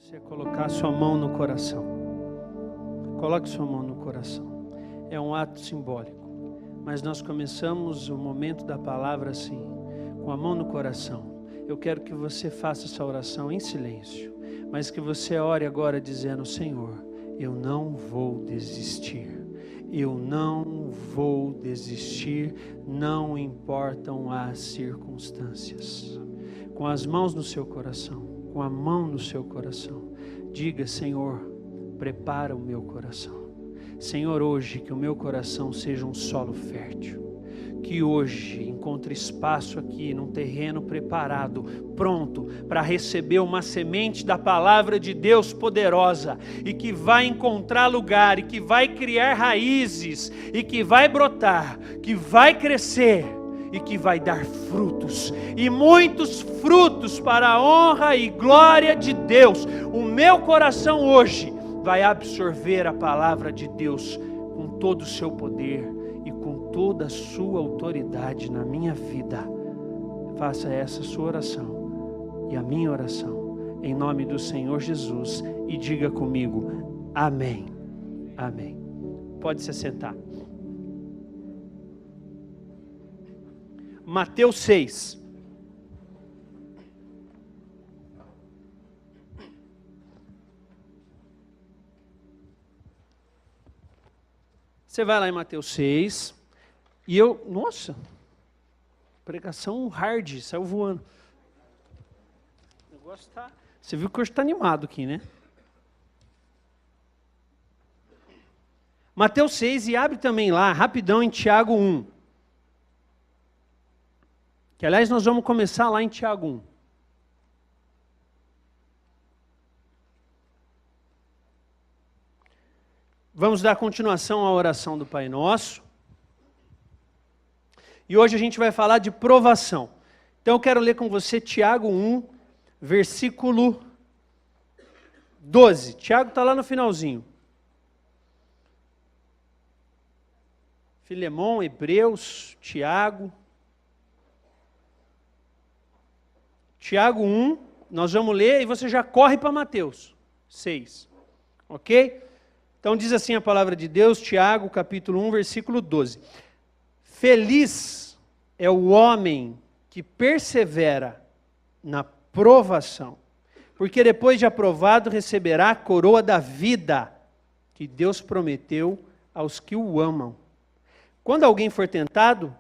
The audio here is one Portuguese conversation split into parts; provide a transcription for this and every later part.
você colocar sua mão no coração. Coloque sua mão no coração. É um ato simbólico. Mas nós começamos o momento da palavra assim, com a mão no coração. Eu quero que você faça essa oração em silêncio, mas que você ore agora dizendo: Senhor, eu não vou desistir. Eu não vou desistir, não importam as circunstâncias. Com as mãos no seu coração, com a mão no seu coração, diga: Senhor, prepara o meu coração. Senhor, hoje que o meu coração seja um solo fértil. Que hoje encontre espaço aqui num terreno preparado, pronto para receber uma semente da palavra de Deus poderosa e que vai encontrar lugar e que vai criar raízes e que vai brotar, que vai crescer e que vai dar frutos e muitos frutos para a honra e glória de Deus. O meu coração hoje vai absorver a palavra de Deus com todo o seu poder e com toda a sua autoridade na minha vida. Faça essa sua oração e a minha oração em nome do Senhor Jesus e diga comigo: amém, amém. Pode se sentar. Mateus 6. Você vai lá em Mateus 6, e nossa, pregação hard, saiu voando. O negócio tá, você viu que hoje está animado aqui, né? Mateus 6, e abre também lá, rapidão, em Tiago 1. Que aliás nós vamos começar lá em Tiago 1. Vamos dar continuação à oração do Pai Nosso. E hoje a gente vai falar de provação. Então eu quero ler com você Tiago 1, versículo 12. Tiago está lá no finalzinho. Filemão, Hebreus, Tiago. Tiago 1, nós vamos ler e você já corre para Mateus 6. Ok? Então diz assim a palavra de Deus, Tiago, capítulo 1, versículo 12. Feliz é o homem que persevera na provação, porque depois de aprovado receberá a coroa da vida que Deus prometeu aos que o amam. Quando alguém for tentado,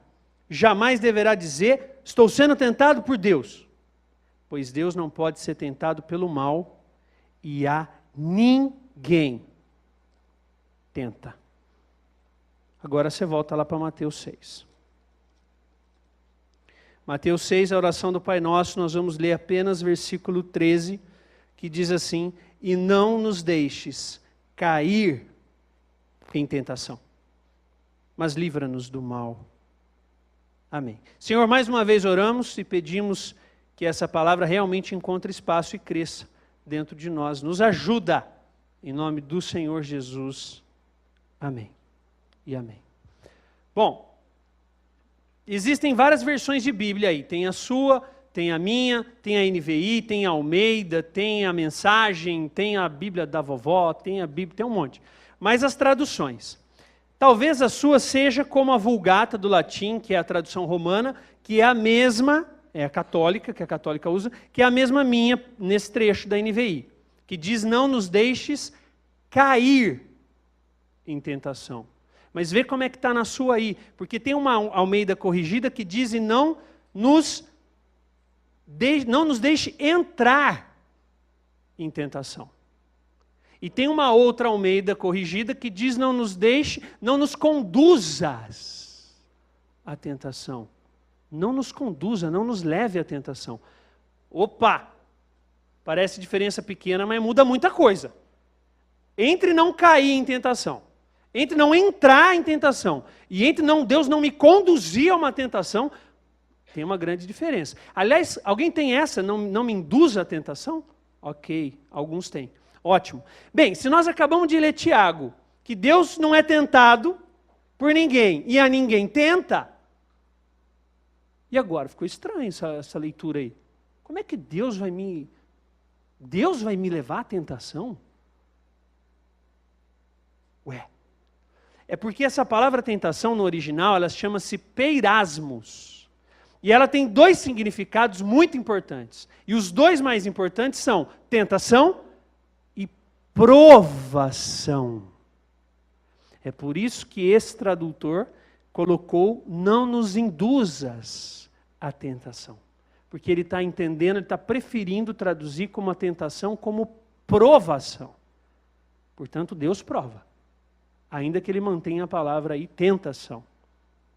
jamais deverá dizer: estou sendo tentado por Deus, pois Deus não pode ser tentado pelo mal e a ninguém tenta. Agora você volta lá para Mateus 6. Mateus 6, a oração do Pai Nosso, nós vamos ler apenas versículo 13, que diz assim: e não nos deixes cair em tentação, mas livra-nos do mal. Amém. Senhor, mais uma vez oramos e pedimos que essa palavra realmente encontre espaço e cresça dentro de nós. Nos ajuda, em nome do Senhor Jesus. Amém e amém. Bom, existem várias versões de Bíblia aí. Tem a sua, tem a minha, tem a NVI, tem a Almeida, tem a Mensagem, tem a Bíblia da vovó, tem a Bíblia, tem um monte. Mas as traduções. Talvez a sua seja como a Vulgata do latim, que é a tradução romana, que é a mesma, é a católica, que a católica usa, que é a mesma minha nesse trecho da NVI, que diz: não nos deixes cair em tentação. Mas vê como é que está na sua aí, porque tem uma Almeida corrigida que diz: e não nos deixe entrar em tentação. E tem uma outra Almeida corrigida que diz: não nos conduzas à tentação. Não nos conduza, não nos leve à tentação. Opa! Parece diferença pequena, mas muda muita coisa. Entre não cair em tentação, entre não entrar em tentação, e entre Deus não me conduzir a uma tentação, tem uma grande diferença. Aliás, alguém tem essa, não me induza à tentação? Ok, alguns têm. Ótimo. Bem, se nós acabamos de ler Tiago, que Deus não é tentado por ninguém, e a ninguém tenta, e agora? Ficou estranho essa leitura aí. Como é que Deus vai me Deus vai me levar à tentação? Ué. É porque essa palavra tentação no original, ela chama-se peirasmos. E ela tem dois significados muito importantes. E os dois mais importantes são tentação e provação. É por isso que esse tradutor colocou, não nos induzas à tentação. Porque ele está entendendo, ele está preferindo traduzir como a tentação como provação. Portanto, Deus prova. Ainda que ele mantenha a palavra aí, tentação.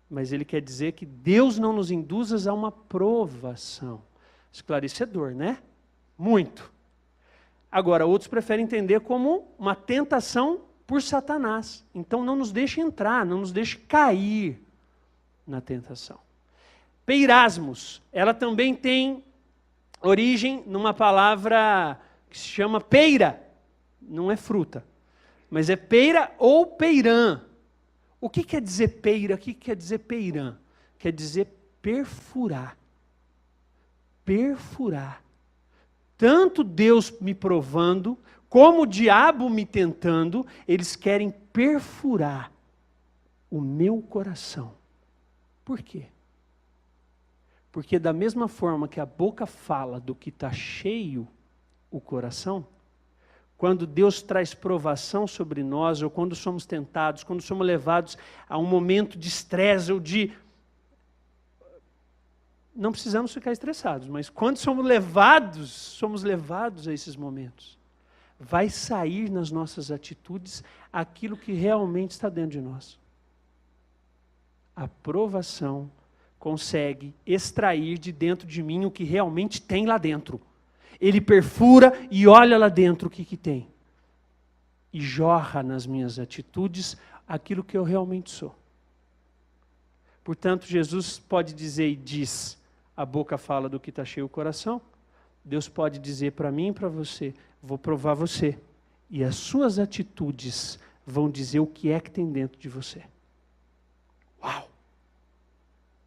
Mas ele quer dizer que Deus não nos induzas a uma provação. Esclarecedor, né? Muito. Agora, outros preferem entender como uma tentação por Satanás. Então não nos deixe entrar, não nos deixe cair na tentação. Peirasmos, ela também tem origem numa palavra que se chama peira. Não é fruta, mas é peira ou peirã. O que quer dizer peira? O que quer dizer peirã? Quer dizer perfurar. Perfurar. Tanto Deus me provando, como o diabo me tentando, eles querem perfurar o meu coração. Por quê? Porque da mesma forma que a boca fala do que está cheio o coração, quando Deus traz provação sobre nós, ou quando somos tentados, quando somos levados a um momento de estresse ou de... Não precisamos ficar estressados, mas quando somos levados a esses momentos, vai sair nas nossas atitudes aquilo que realmente está dentro de nós. A provação consegue extrair de dentro de mim o que realmente tem lá dentro. Ele perfura e olha lá dentro o que tem. E jorra nas minhas atitudes aquilo que eu realmente sou. Portanto, Jesus pode dizer e diz, a boca fala do que está cheio o coração. Deus pode dizer para mim e para você, vou provar você. E as suas atitudes vão dizer o que é que tem dentro de você. Uau!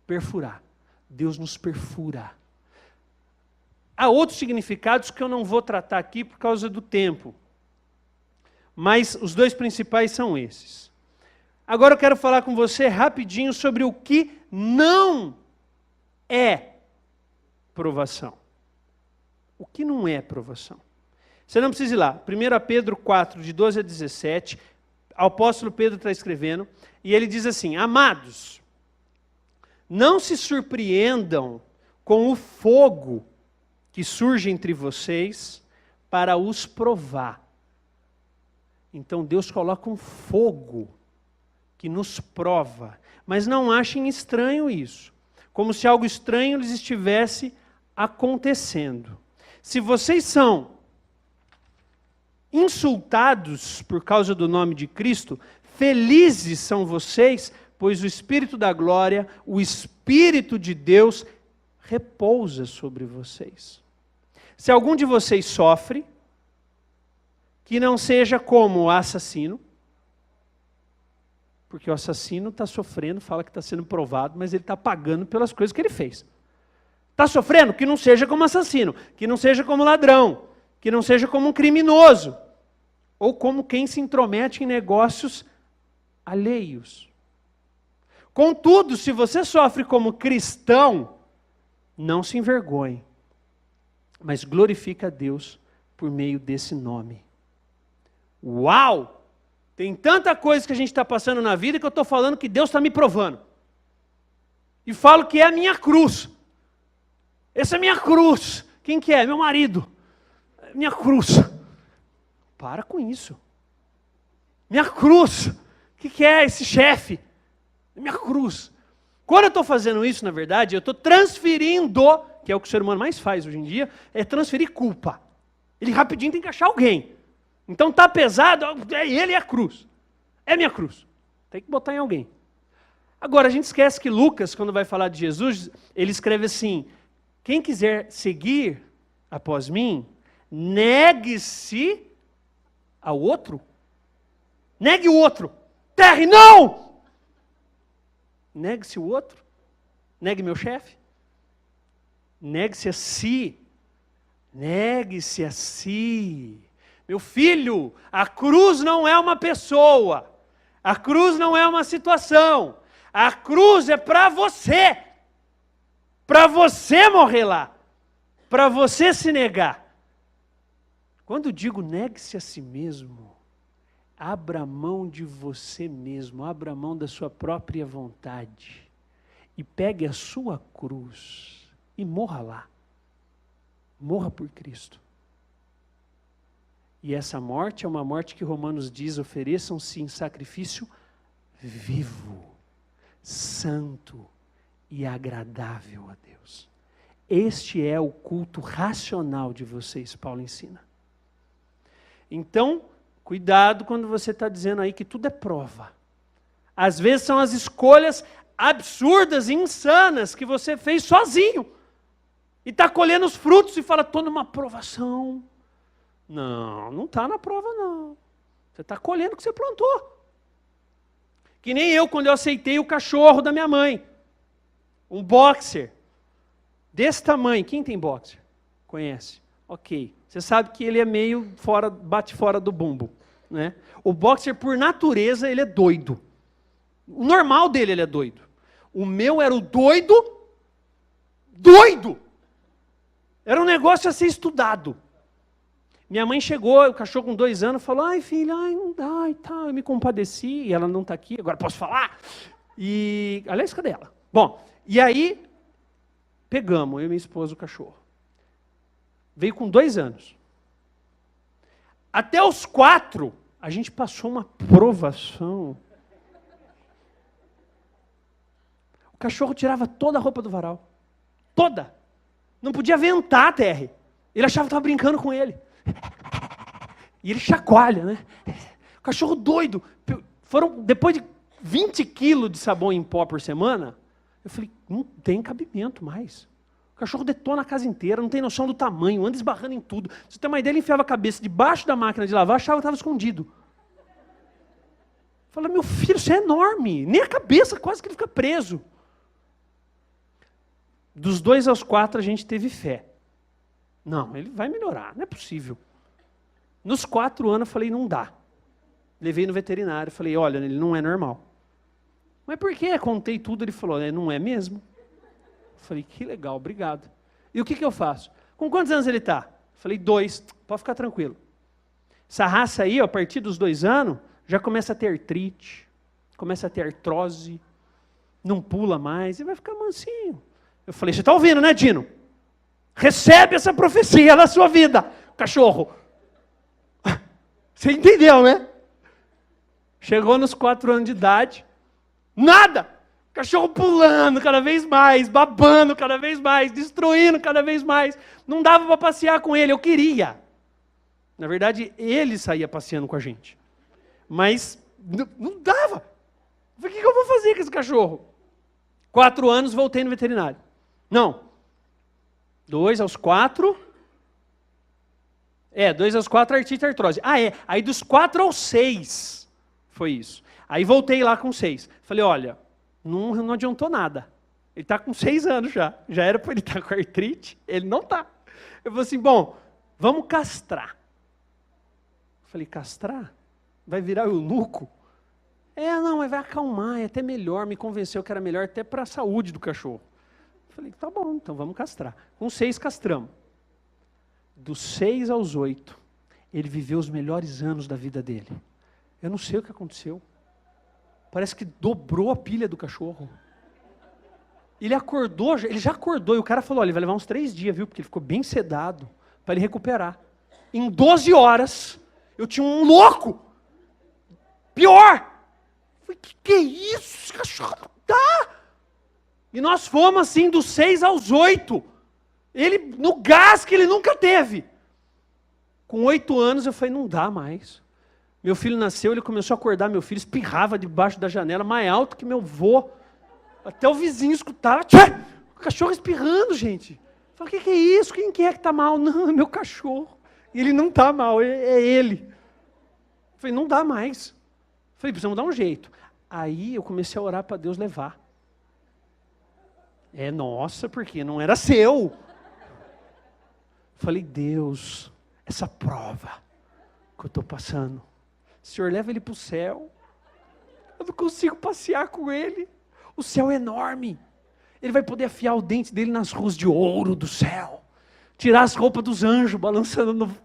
Perfurar. Deus nos perfura. Há outros significados que eu não vou tratar aqui por causa do tempo. Mas os dois principais são esses. Agora eu quero falar com você rapidinho sobre o que não é provação. O que não é provação? Você não precisa ir lá. 1 Pedro 4, de 12 a 17, o apóstolo Pedro está escrevendo, e ele diz assim, amados, não se surpreendam com o fogo que surge entre vocês para os provar. Então Deus coloca um fogo que nos prova. Mas não achem estranho isso. Como se algo estranho lhes estivesse acontecendo. Se vocês são insultados por causa do nome de Cristo, felizes são vocês, pois o Espírito da glória, o Espírito de Deus, repousa sobre vocês. Se algum de vocês sofre, que não seja como o assassino, porque o assassino está sofrendo, fala que está sendo provado, mas ele está pagando pelas coisas que ele fez. Está sofrendo? Que não seja como assassino, que não seja como ladrão, que não seja como um criminoso, ou como quem se intromete em negócios alheios. Contudo, se você sofre como cristão, não se envergonhe, mas glorifica a Deus por meio desse nome. Uau! Tem tanta coisa que a gente está passando na vida que eu estou falando que Deus está me provando. E falo que é a minha cruz. Essa é a minha cruz. Quem que é? Meu marido. Minha cruz. Para com isso. Minha cruz. O que é esse chefe? Minha cruz. Quando eu estou fazendo isso, na verdade, eu estou transferindo, que é o que o ser humano mais faz hoje em dia, é transferir culpa. Ele rapidinho tem que achar alguém. Então está pesado, é ele e a cruz. É minha cruz. Tem que botar em alguém. Agora, a gente esquece que Lucas, quando vai falar de Jesus, ele escreve assim, quem quiser seguir após mim, negue-se ao outro. Negue o outro. Terre, não! Negue-se o outro. Negue meu chefe. Negue-se a si. Negue-se a si. Meu filho, a cruz não é uma pessoa. A cruz não é uma situação. A cruz é para você. Para você morrer lá. Para você se negar. Quando digo negue-se a si mesmo, abra mão de você mesmo, abra mão da sua própria vontade e pegue a sua cruz e morra lá. Morra por Cristo. E essa morte é uma morte que Romanos diz, ofereçam-se em sacrifício vivo, santo e agradável a Deus. Este é o culto racional de vocês, Paulo ensina. Então, cuidado quando você está dizendo aí que tudo é prova. Às vezes são as escolhas absurdas e insanas que você fez sozinho. E está colhendo os frutos e fala, estou numa provação. Não está na prova não. Você está colhendo o que você plantou. Que nem eu quando eu aceitei o cachorro da minha mãe. Um boxer. Desse tamanho. Quem tem boxer? Conhece? Ok. Você sabe que ele é meio fora, bate fora do bumbo. Né? O boxer, por natureza, ele é doido. O normal dele, ele é doido. O meu era o doido. Doido! Era um negócio a ser estudado. Minha mãe chegou, o cachorro com 2 anos, falou, ai filha, ai não dá e tal. Eu me compadeci, e ela não está aqui, agora posso falar? E, aliás, cadê ela? Bom, e aí, pegamos, eu e minha esposa, o cachorro. Veio com 2 anos. Até os 4, a gente passou uma provação. O cachorro tirava toda a roupa do varal. Toda. Não podia ventar a terra. Ele achava que estava brincando com ele. E ele chacoalha, né? O cachorro doido. Depois de 20 quilos de sabão em pó por semana, eu falei, não tem cabimento mais. O cachorro detona a casa inteira, não tem noção do tamanho, anda esbarrando em tudo. Se você tem uma ideia, ele enfiava a cabeça debaixo da máquina de lavar, achava que estava escondido. Fala, meu filho, isso é enorme. Nem a cabeça, quase que ele fica preso. Dos 2 aos 4 a gente teve fé. Não, ele vai melhorar, não é possível. Nos 4 anos eu falei, não dá. Levei no veterinário, falei, olha, ele não é normal. Mas por quê? Contei tudo, ele falou, não é mesmo? Falei, que legal, obrigado. E o que eu faço? Com quantos anos ele está? Falei, 2, pode ficar tranquilo. Essa raça aí, ó, a partir dos 2 anos, já começa a ter artrite, começa a ter artrose, não pula mais, e vai ficar mansinho. Eu falei, você está ouvindo, né, Dino? Recebe essa profecia na sua vida, cachorro. Você entendeu, né? Chegou nos 4 anos de idade, nada. Cachorro pulando cada vez mais, babando cada vez mais, destruindo cada vez mais. Não dava para passear com ele, eu queria. Na verdade, ele saía passeando com a gente. Mas não dava. Eu falei, o que eu vou fazer com esse cachorro? 4 anos, voltei no veterinário. Não. 2 aos 4. 2 aos 4, artrite e artrose. Aí dos 4 aos 6 foi isso. Aí voltei lá com 6. Falei, olha, não adiantou nada. Ele está com 6 anos já. Já era para ele estar com artrite, ele não está. Eu falei assim, bom, vamos castrar. Falei, castrar? Vai virar eunuco? Não, mas vai acalmar, é até melhor. Me convenceu que era melhor até para a saúde do cachorro. Falei, tá bom, então vamos castrar. Com 6 castramos. Dos 6 aos 8, ele viveu os melhores anos da vida dele. Eu não sei o que aconteceu. Parece que dobrou a pilha do cachorro. Ele acordou, ele já acordou, e o cara falou, olha, ele vai levar uns 3 dias, viu? Porque ele ficou bem sedado, para ele recuperar. Em 12 horas, eu tinha um louco. Pior. Eu falei, que é isso? Esse cachorro tá... E nós fomos assim, dos 6 aos 8. Ele, no gás que ele nunca teve. Com 8 anos, eu falei, não dá mais. Meu filho nasceu, ele começou a acordar, meu filho espirrava debaixo da janela, mais alto que meu vô. Até o vizinho escutava, o cachorro espirrando, gente. Eu falei, o que é isso? Quem que é que está mal? Não, é meu cachorro. E ele não está mal, é ele. Eu falei, não dá mais. Eu falei, precisamos dar um jeito. Aí eu comecei a orar para Deus levar. Nossa, porque não era seu. Falei, Deus, essa prova que eu estou passando, o Senhor leva ele para o céu. Eu não consigo passear com ele. O céu é enorme. Ele vai poder afiar o dente dele nas ruas de ouro do céu. Tirar as roupas dos anjos balançando no...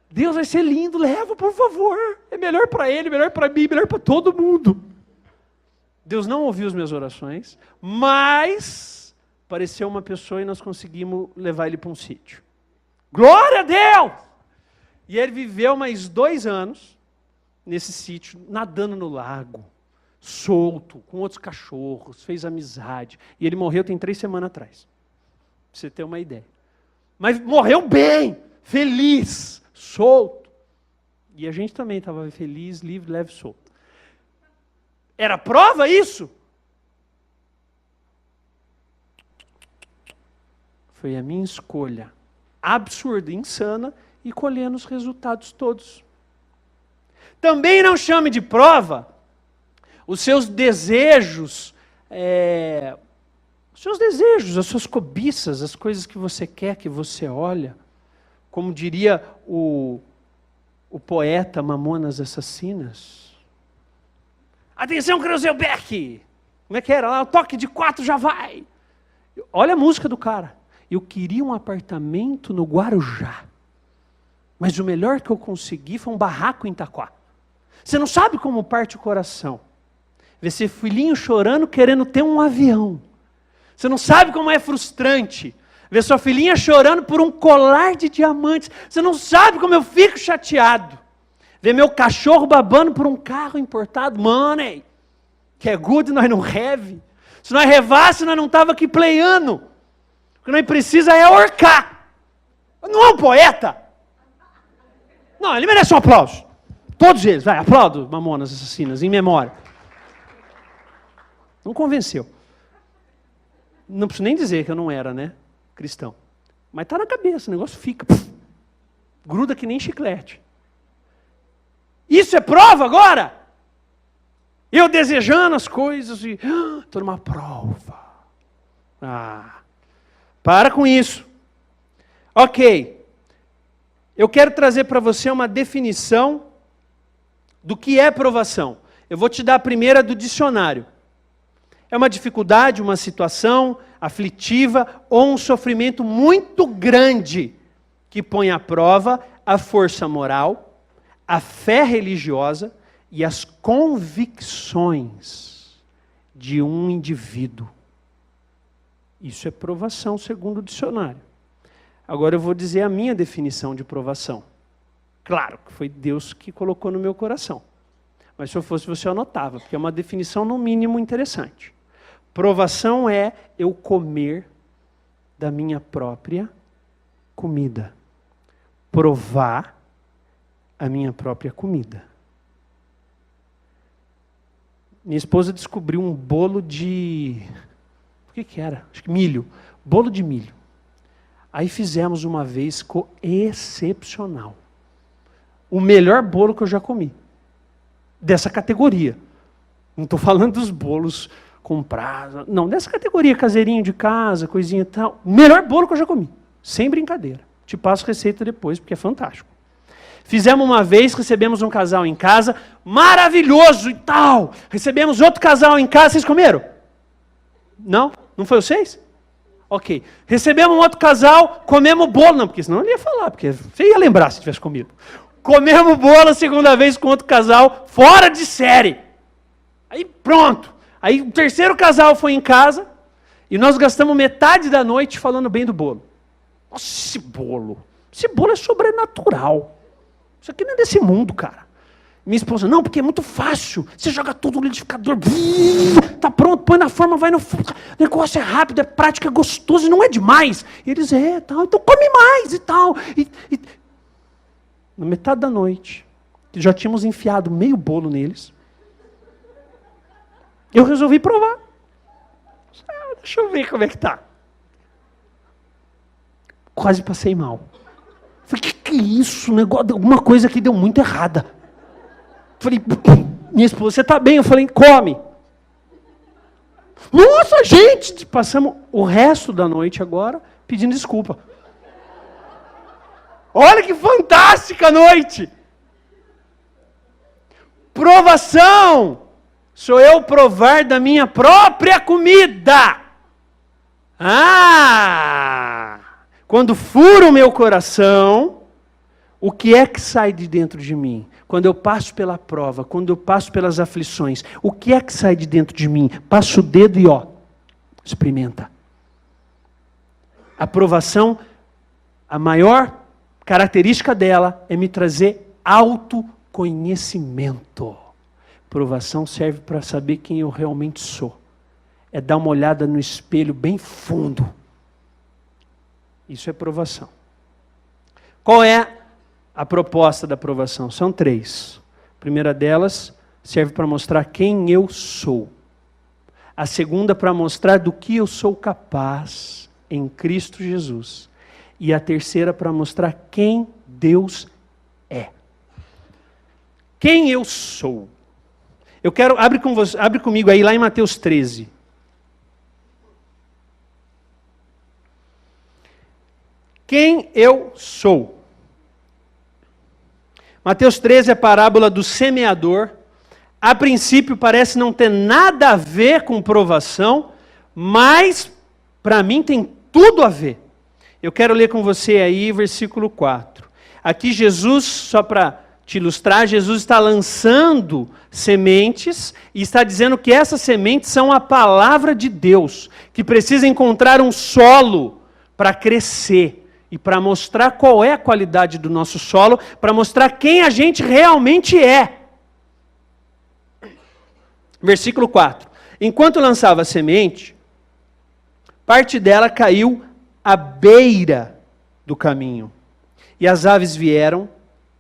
Deus vai ser lindo, leva, por favor. É melhor para ele, melhor para mim, melhor para todo mundo. Deus não ouviu as minhas orações, mas apareceu uma pessoa e nós conseguimos levar ele para um sítio. Glória a Deus! E ele viveu mais 2 anos nesse sítio, nadando no lago, solto, com outros cachorros, fez amizade. E ele morreu tem 3 semanas atrás. Pra você ter uma ideia. Mas morreu bem, feliz, solto. E a gente também estava feliz, livre, leve, solto. Era prova isso? Foi a minha escolha absurda, insana, e colhendo os resultados todos. Também não chame de prova os seus desejos, as suas cobiças, as coisas que você quer, que você olha. Como diria o poeta Mamonas Assassinas. Atenção, Kreuzelbeck! Como é que era lá? O toque de 4 já vai! Olha a música do cara. Eu queria um apartamento no Guarujá. Mas o melhor que eu consegui foi um barraco em Itaquá. Você não sabe como parte o coração. Ver seu filhinho chorando, querendo ter um avião. Você não sabe como é frustrante. Ver sua filhinha chorando por um colar de diamantes. Você não sabe como eu fico chateado. Ver meu cachorro babando por um carro importado. Money. Que é good, nós não have. Se nós revasse, nós não estava aqui playando. O que nós precisa é ahorcar. Não é um poeta. Não, ele merece um aplauso. Todos eles, vai, aplaudo, Mamonas Assassinas, em memória. Não convenceu. Não preciso nem dizer que eu não era, né, cristão. Mas está na cabeça, o negócio fica. Gruda que nem chiclete. Isso é prova agora? Eu desejando as coisas e... estou numa prova. Para com isso. Ok. Eu quero trazer para você uma definição do que é provação. Eu vou te dar a primeira do dicionário. É uma dificuldade, uma situação aflitiva ou um sofrimento muito grande que põe à prova a força moral, a fé religiosa e as convicções de um indivíduo. Isso é provação, segundo o dicionário. Agora eu vou dizer a minha definição de provação. Claro que foi Deus que colocou no meu coração. Mas se eu fosse você, eu anotava, porque é uma definição no mínimo interessante. Provação é eu comer da minha própria comida. Provar a minha própria comida. Minha esposa descobriu um bolo de... O que era? Acho que milho. Bolo de milho. Aí fizemos uma vez, ficou excepcional. O melhor bolo que eu já comi. Dessa categoria. Não estou falando dos bolos comprados. Não, dessa categoria, caseirinho de casa, coisinha e tal. O melhor bolo que eu já comi. Sem brincadeira. Te passo receita depois, porque é fantástico. Fizemos uma vez, recebemos um casal em casa, maravilhoso e tal. Recebemos outro casal em casa, vocês comeram? Não? Não foi vocês? Ok. Recebemos um outro casal, comemos bolo. Não, porque senão eu não ia falar, porque você ia lembrar se tivesse comido. Comemos bolo a segunda vez com outro casal, fora de série. Aí pronto. Aí o terceiro casal foi em casa, e nós gastamos metade da noite falando bem do bolo. Nossa, esse bolo é sobrenatural. Isso aqui não é desse mundo, cara. Minha esposa, não, porque é muito fácil. Você joga tudo no liquidificador, tá pronto, põe na forma, vai no... O negócio é rápido, é prático, é gostoso, e não é demais. E eles, tal, então come mais e tal. Na metade da noite, já tínhamos enfiado meio bolo neles. Eu resolvi provar. Deixa eu ver como é que tá. Quase passei mal. Falei, que é isso? Alguma coisa aqui deu muito errada. Falei, minha esposa, você está bem? Eu falei, come. Nossa, gente! Passamos o resto da noite agora pedindo desculpa. Olha que fantástica noite! Provação! Sou eu provar da minha própria comida. Quando fura o meu coração, o que é que sai de dentro de mim? Quando eu passo pela prova, quando eu passo pelas aflições, o que é que sai de dentro de mim? Passa o dedo e experimenta. A provação, a maior característica dela é me trazer autoconhecimento. Provação serve para saber quem eu realmente sou. É dar uma olhada no espelho bem fundo. Isso é provação. Qual é a proposta da provação? São 3. A primeira delas serve para mostrar quem eu sou. A segunda para mostrar do que eu sou capaz em Cristo Jesus. E a terceira para mostrar quem Deus é. Quem eu sou. Eu quero, abre comigo aí lá em Mateus 13. Quem eu sou? Mateus 13 é a parábola do semeador. A princípio parece não ter nada a ver com provação, mas para mim tem tudo a ver. Eu quero ler com você aí versículo 4. Aqui Jesus, só para te ilustrar, Jesus está lançando sementes e está dizendo que essas sementes são a palavra de Deus, que precisa encontrar um solo para crescer e para mostrar qual é a qualidade do nosso solo, para mostrar quem a gente realmente é. Versículo 4. Enquanto lançava a semente, parte dela caiu à beira do caminho, e as aves vieram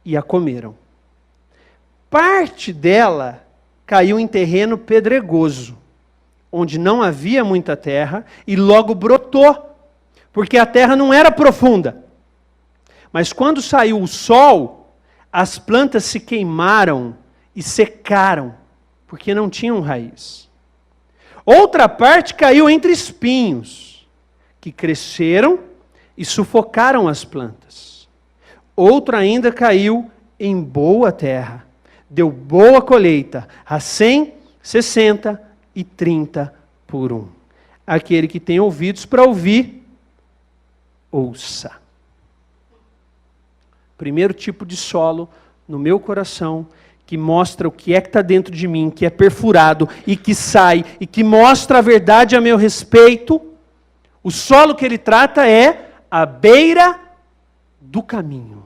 e a comeram. Parte dela caiu em terreno pedregoso, onde não havia muita terra, e logo brotou, porque a terra não era profunda. Mas quando saiu o sol, as plantas se queimaram e secaram, porque não tinham raiz. Outra parte caiu entre espinhos, que cresceram e sufocaram as plantas. Outra ainda caiu em boa terra, deu boa colheita, a 100, 60 e 30 por 1. Aquele que tem ouvidos para ouvir, ouça. Primeiro tipo de solo no meu coração, que mostra o que é que está dentro de mim, que é perfurado e que sai, e que mostra a verdade a meu respeito. O solo que ele trata é a beira do caminho.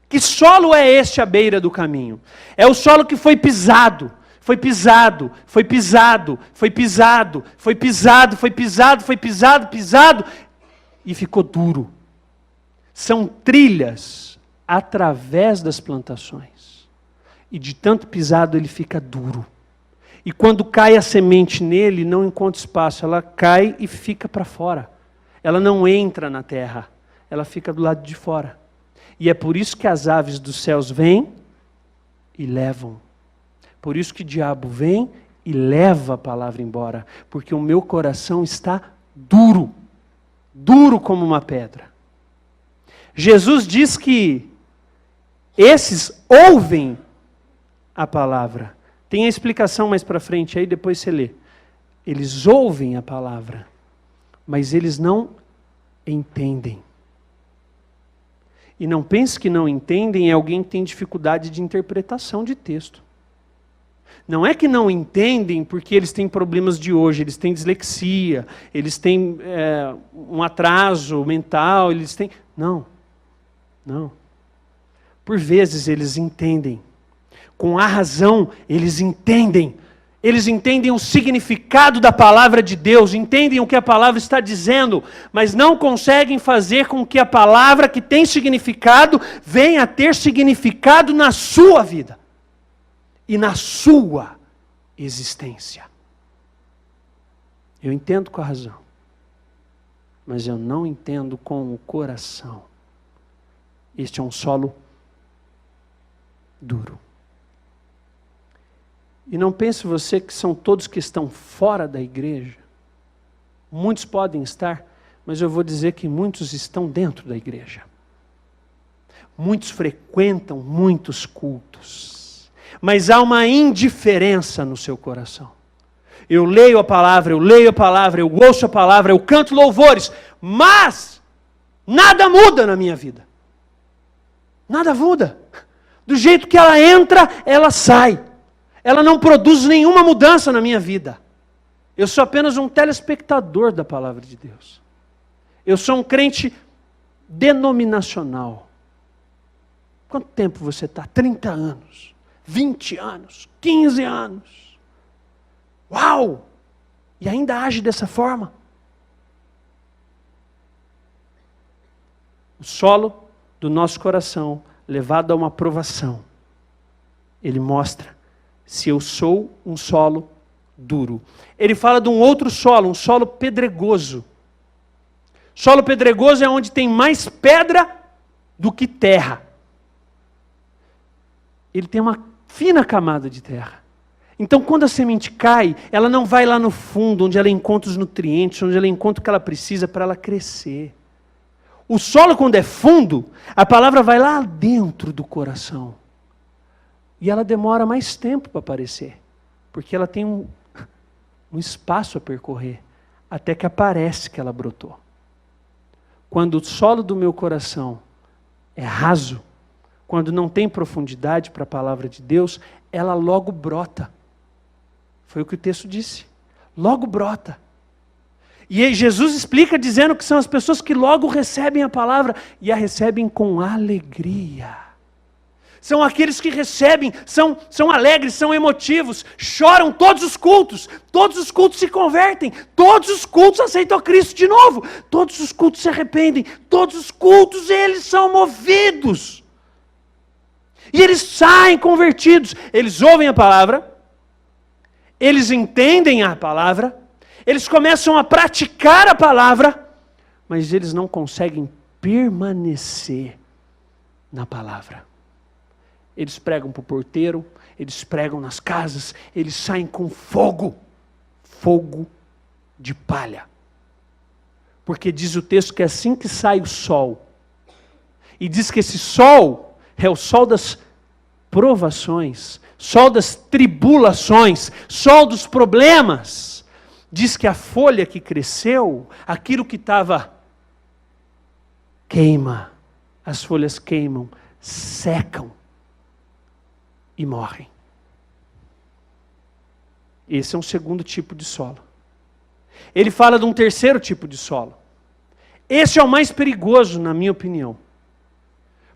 Que solo é este à beira do caminho? É o solo que foi pisado, foi pisado, foi pisado, foi pisado, foi pisado, foi pisado, foi pisado, pisado, e ficou duro. São trilhas através das plantações. E de tanto pisado ele fica duro. E quando cai a semente nele, não encontra espaço, ela cai e fica para fora. Ela não entra na terra, ela fica do lado de fora. E é por isso que as aves dos céus vêm e levam. Por isso que o diabo vem e leva a palavra embora. Porque o meu coração está duro. Duro como uma pedra. Jesus diz que esses ouvem a palavra. Tem a explicação mais para frente aí, depois você lê. Eles ouvem a palavra, mas eles não entendem. E não pense que não entendem é alguém que tem dificuldade de interpretação de texto. Não é que não entendem porque eles têm problemas de hoje, eles têm dislexia, eles têm um atraso mental, eles têm... Não. Por vezes eles entendem. Com a razão, eles entendem. Eles entendem o significado da palavra de Deus, entendem o que a palavra está dizendo, mas não conseguem fazer com que a palavra que tem significado venha a ter significado na sua vida e na sua existência. Eu entendo com a razão, mas eu não entendo com o coração. Este é um solo duro. E não pense você que são todos que estão fora da igreja. Muitos podem estar, mas eu vou dizer que muitos estão dentro da igreja. Muitos frequentam muitos cultos, mas há uma indiferença no seu coração. Eu leio a palavra, eu ouço a palavra, eu canto louvores, mas nada muda na minha vida. Nada muda. Do jeito que ela entra, ela sai. Ela não produz nenhuma mudança na minha vida. Eu sou apenas um telespectador da palavra de Deus. Eu sou um crente denominacional. Quanto tempo você está? 30 anos, 20 anos, 15 anos. Uau! E ainda age dessa forma? O solo do nosso coração, levado a uma provação, ele mostra se eu sou um solo duro. Ele fala de um outro solo, um solo pedregoso. Solo pedregoso é onde tem mais pedra do que terra. Ele tem uma fina camada de terra. Então, quando a semente cai, ela não vai lá no fundo, onde ela encontra os nutrientes, onde ela encontra o que ela precisa para ela crescer. O solo, quando é fundo, a palavra vai lá dentro do coração. E ela demora mais tempo para aparecer, porque ela tem um espaço a percorrer, até que aparece que ela brotou. Quando o solo do meu coração é raso, quando não tem profundidade para a palavra de Deus, ela logo brota. Foi o que o texto disse. Logo brota. E aí Jesus explica dizendo que são as pessoas que logo recebem a palavra e a recebem com alegria. São aqueles que recebem, são alegres, são emotivos, choram todos os cultos se convertem, todos os cultos aceitam Cristo de novo, todos os cultos se arrependem, todos os cultos eles são movidos. E eles saem convertidos, eles ouvem a palavra, eles entendem a palavra, eles começam a praticar a palavra, mas eles não conseguem permanecer na palavra. Eles pregam para o porteiro, eles pregam nas casas, eles saem com fogo de palha. Porque diz o texto que é assim que sai o sol. E diz que esse sol é o sol das provações, sol das tribulações, sol dos problemas. Diz que a folha que cresceu, aquilo que estava queima, as folhas queimam, secam e morrem. Esse é um segundo tipo de solo. Ele fala de um terceiro tipo de solo. Esse é o mais perigoso, na minha opinião.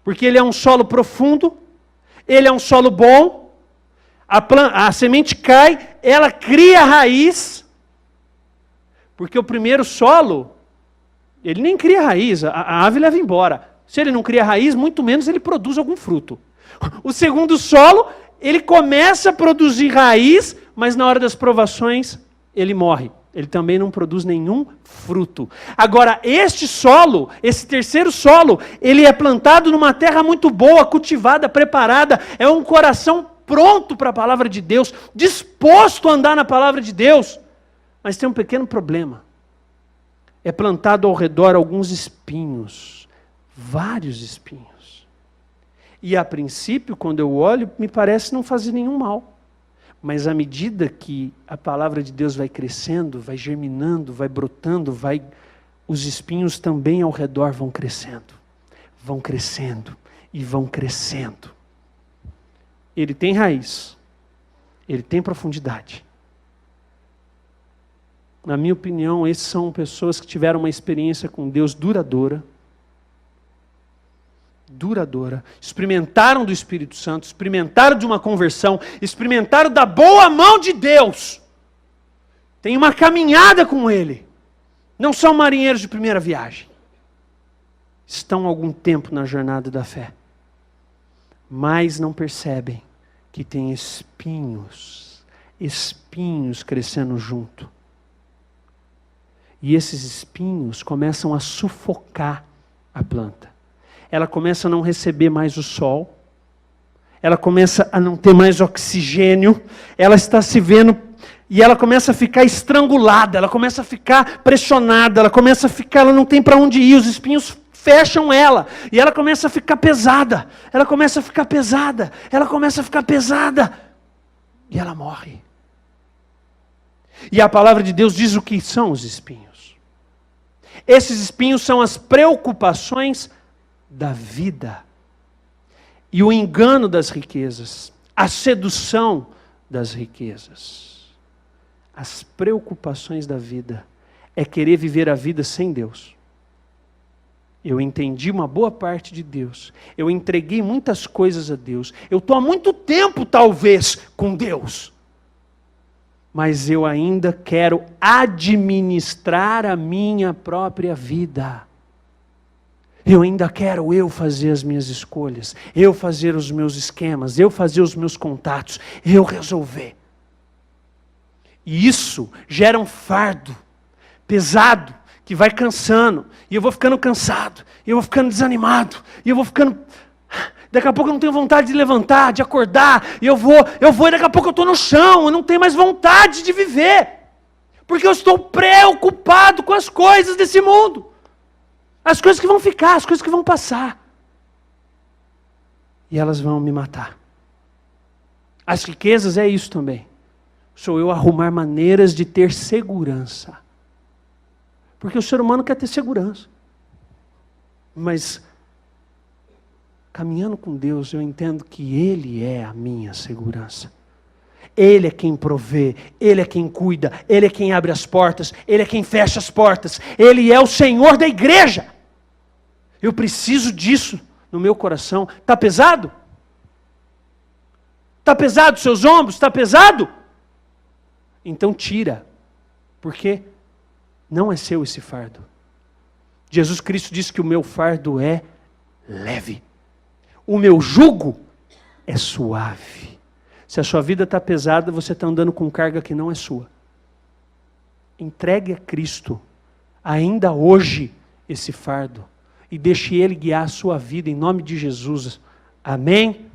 Porque ele é um solo profundo, ele é um solo bom, a semente cai, ela cria raiz, porque o primeiro solo, ele nem cria raiz, a ave leva embora. Se ele não cria raiz, muito menos ele produz algum fruto. O segundo solo, ele começa a produzir raiz, mas na hora das provações, ele morre. Ele também não produz nenhum fruto. Agora, este solo, esse terceiro solo, ele é plantado numa terra muito boa, cultivada, preparada. É um coração pronto para a palavra de Deus, disposto a andar na palavra de Deus. Mas tem um pequeno problema. É plantado ao redor alguns espinhos, vários espinhos. E a princípio, quando eu olho, me parece não fazer nenhum mal. Mas à medida que a palavra de Deus vai crescendo, vai germinando, vai brotando, os espinhos também ao redor vão crescendo e vão crescendo. Ele tem raiz, ele tem profundidade. Na minha opinião, esses são pessoas que tiveram uma experiência com Deus duradoura, experimentaram do Espírito Santo, experimentaram de uma conversão, experimentaram da boa mão de Deus, tem uma caminhada com Ele, não são marinheiros de primeira viagem, estão há algum tempo na jornada da fé, mas não percebem que tem espinhos crescendo junto, e esses espinhos começam a sufocar a planta. Ela começa a não receber mais o sol, ela começa a não ter mais oxigênio, ela está se vendo, e ela começa a ficar estrangulada, ela começa a ficar pressionada, ela não tem para onde ir, os espinhos fecham ela. E ela começa a ficar pesada. Ela começa a ficar pesada. Ela começa a ficar pesada. E ela morre. E a palavra de Deus diz o que são os espinhos. Esses espinhos são as preocupações da vida. E o engano das riquezas. A sedução das riquezas. As preocupações da vida é querer viver a vida sem Deus. Eu entendi uma boa parte de Deus. Eu entreguei muitas coisas a Deus. Eu estou há muito tempo, talvez, com Deus. Mas eu ainda quero administrar a minha própria vida. Eu ainda quero eu fazer as minhas escolhas. Eu fazer os meus esquemas. Eu fazer os meus contatos. Eu resolver. E isso gera um fardo pesado, que vai cansando, e eu vou ficando cansado, e eu vou ficando desanimado, e eu vou ficando... Daqui a pouco eu não tenho vontade de levantar, de acordar, e eu vou, e daqui a pouco eu estou no chão, eu não tenho mais vontade de viver, porque eu estou preocupado com as coisas desse mundo, as coisas que vão ficar, as coisas que vão passar, e elas vão me matar. As riquezas é isso também, sou eu arrumar maneiras de ter segurança. Porque o ser humano quer ter segurança. Mas, caminhando com Deus, eu entendo que Ele é a minha segurança. Ele é quem provê, Ele é quem cuida, Ele é quem abre as portas, Ele é quem fecha as portas. Ele é o Senhor da igreja. Eu preciso disso no meu coração. Está pesado? Está pesado os seus ombros? Está pesado? Então tira. Por quê? Não é seu esse fardo. Jesus Cristo disse que o meu fardo é leve. O meu jugo é suave. Se a sua vida está pesada, você está andando com carga que não é sua. Entregue a Cristo, ainda hoje, esse fardo. E deixe Ele guiar a sua vida, em nome de Jesus. Amém?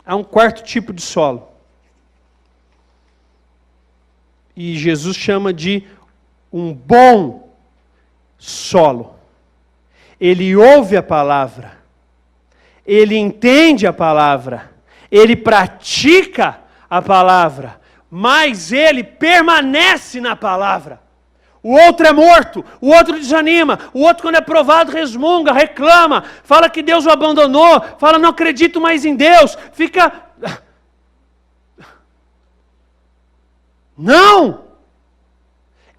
Há um quarto tipo de solo. E Jesus chama de um bom solo. Ele ouve a palavra. Ele entende a palavra. Ele pratica a palavra. Mas ele permanece na palavra. O outro é morto, o outro desanima, o outro quando é provado resmunga, reclama, fala que Deus o abandonou, fala não acredito mais em Deus, fica... Não!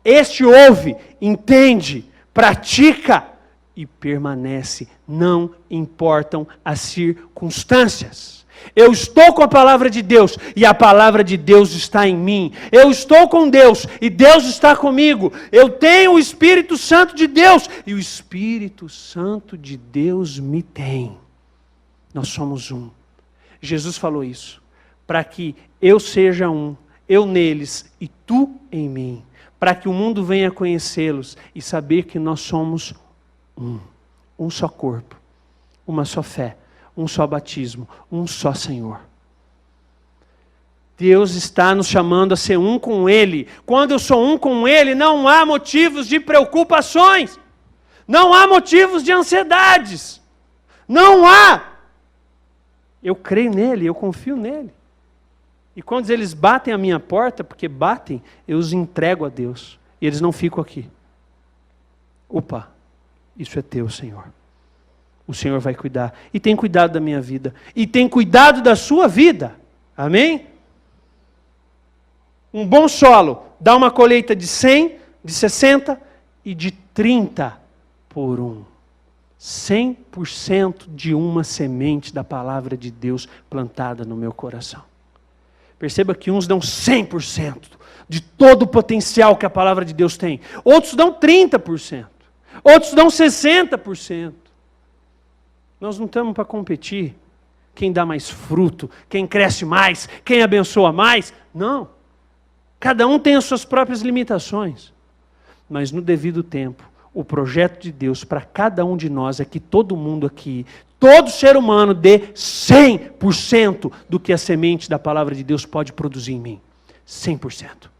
Este ouve, entende, pratica e permanece, não importam as circunstâncias. Eu estou com a palavra de Deus e a palavra de Deus está em mim. Eu estou com Deus e Deus está comigo. Eu tenho o Espírito Santo de Deus e o Espírito Santo de Deus me tem. Nós somos um. Jesus falou isso, para que eu seja um, eu neles e tu em mim, para que o mundo venha conhecê-los e saber que nós somos um só corpo, uma só fé. Um só batismo, um só Senhor. Deus está nos chamando a ser um com Ele. Quando eu sou um com Ele, não há motivos de preocupações. Não há motivos de ansiedades. Não há. Eu creio nele, eu confio nele. E quando eles batem a minha porta, porque batem, eu os entrego a Deus. E eles não ficam aqui. Opa, isso é teu, Senhor. O Senhor vai cuidar. E tem cuidado da minha vida. E tem cuidado da sua vida. Amém? Um bom solo dá uma colheita de 100, de 60 e de 30 por 1. 100% de uma semente da palavra de Deus plantada no meu coração. Perceba que uns dão 100% de todo o potencial que a palavra de Deus tem. Outros dão 30%. Outros dão 60%. Nós não estamos para competir. Quem dá mais fruto, quem cresce mais, quem abençoa mais. Não. Cada um tem as suas próprias limitações. Mas no devido tempo, o projeto de Deus para cada um de nós é que todo mundo aqui, todo ser humano dê 100% do que a semente da palavra de Deus pode produzir em mim. 100%.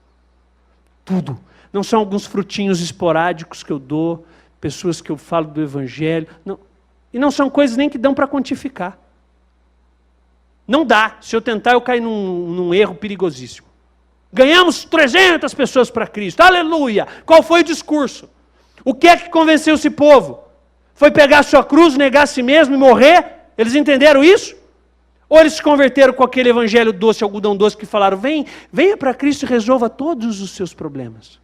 tudo. Não são alguns frutinhos esporádicos que eu dou, pessoas que eu falo do Evangelho. Não. E não são coisas nem que dão para quantificar. Não dá. Se eu tentar, eu caio num erro perigosíssimo. Ganhamos 300 pessoas para Cristo. Aleluia! Qual foi o discurso? O que é que convenceu esse povo? Foi pegar a sua cruz, negar a si mesmo e morrer? Eles entenderam isso? Ou eles se converteram com aquele evangelho doce, algodão doce, que falaram, venha para Cristo e resolva todos os seus problemas.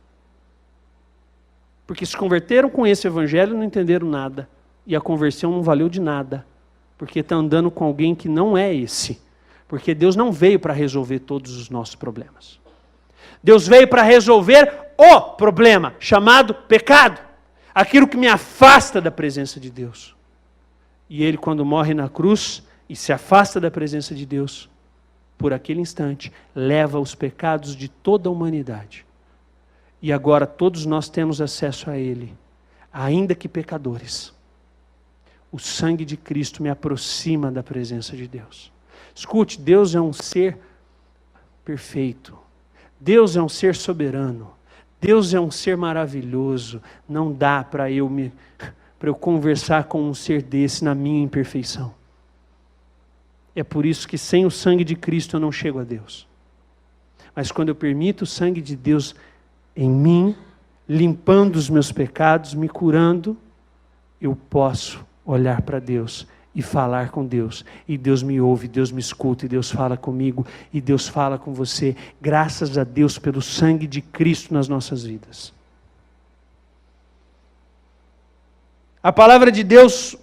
Porque se converteram com esse evangelho e não entenderam nada. E a conversão não valeu de nada. Porque está andando com alguém que não é esse. Porque Deus não veio para resolver todos os nossos problemas. Deus veio para resolver o problema, chamado pecado. Aquilo que me afasta da presença de Deus. E Ele, quando morre na cruz e se afasta da presença de Deus, por aquele instante, leva os pecados de toda a humanidade. E agora todos nós temos acesso a Ele, ainda que pecadores. O sangue de Cristo me aproxima da presença de Deus. Escute, Deus é um ser perfeito. Deus é um ser soberano. Deus é um ser maravilhoso. Não dá para eu conversar com um ser desse na minha imperfeição. É por isso que sem o sangue de Cristo eu não chego a Deus. Mas quando eu permito o sangue de Deus em mim, limpando os meus pecados, me curando, eu posso olhar para Deus e falar com Deus. E Deus me ouve, Deus me escuta, e Deus fala comigo, e Deus fala com você. Graças a Deus pelo sangue de Cristo nas nossas vidas. A palavra de Deus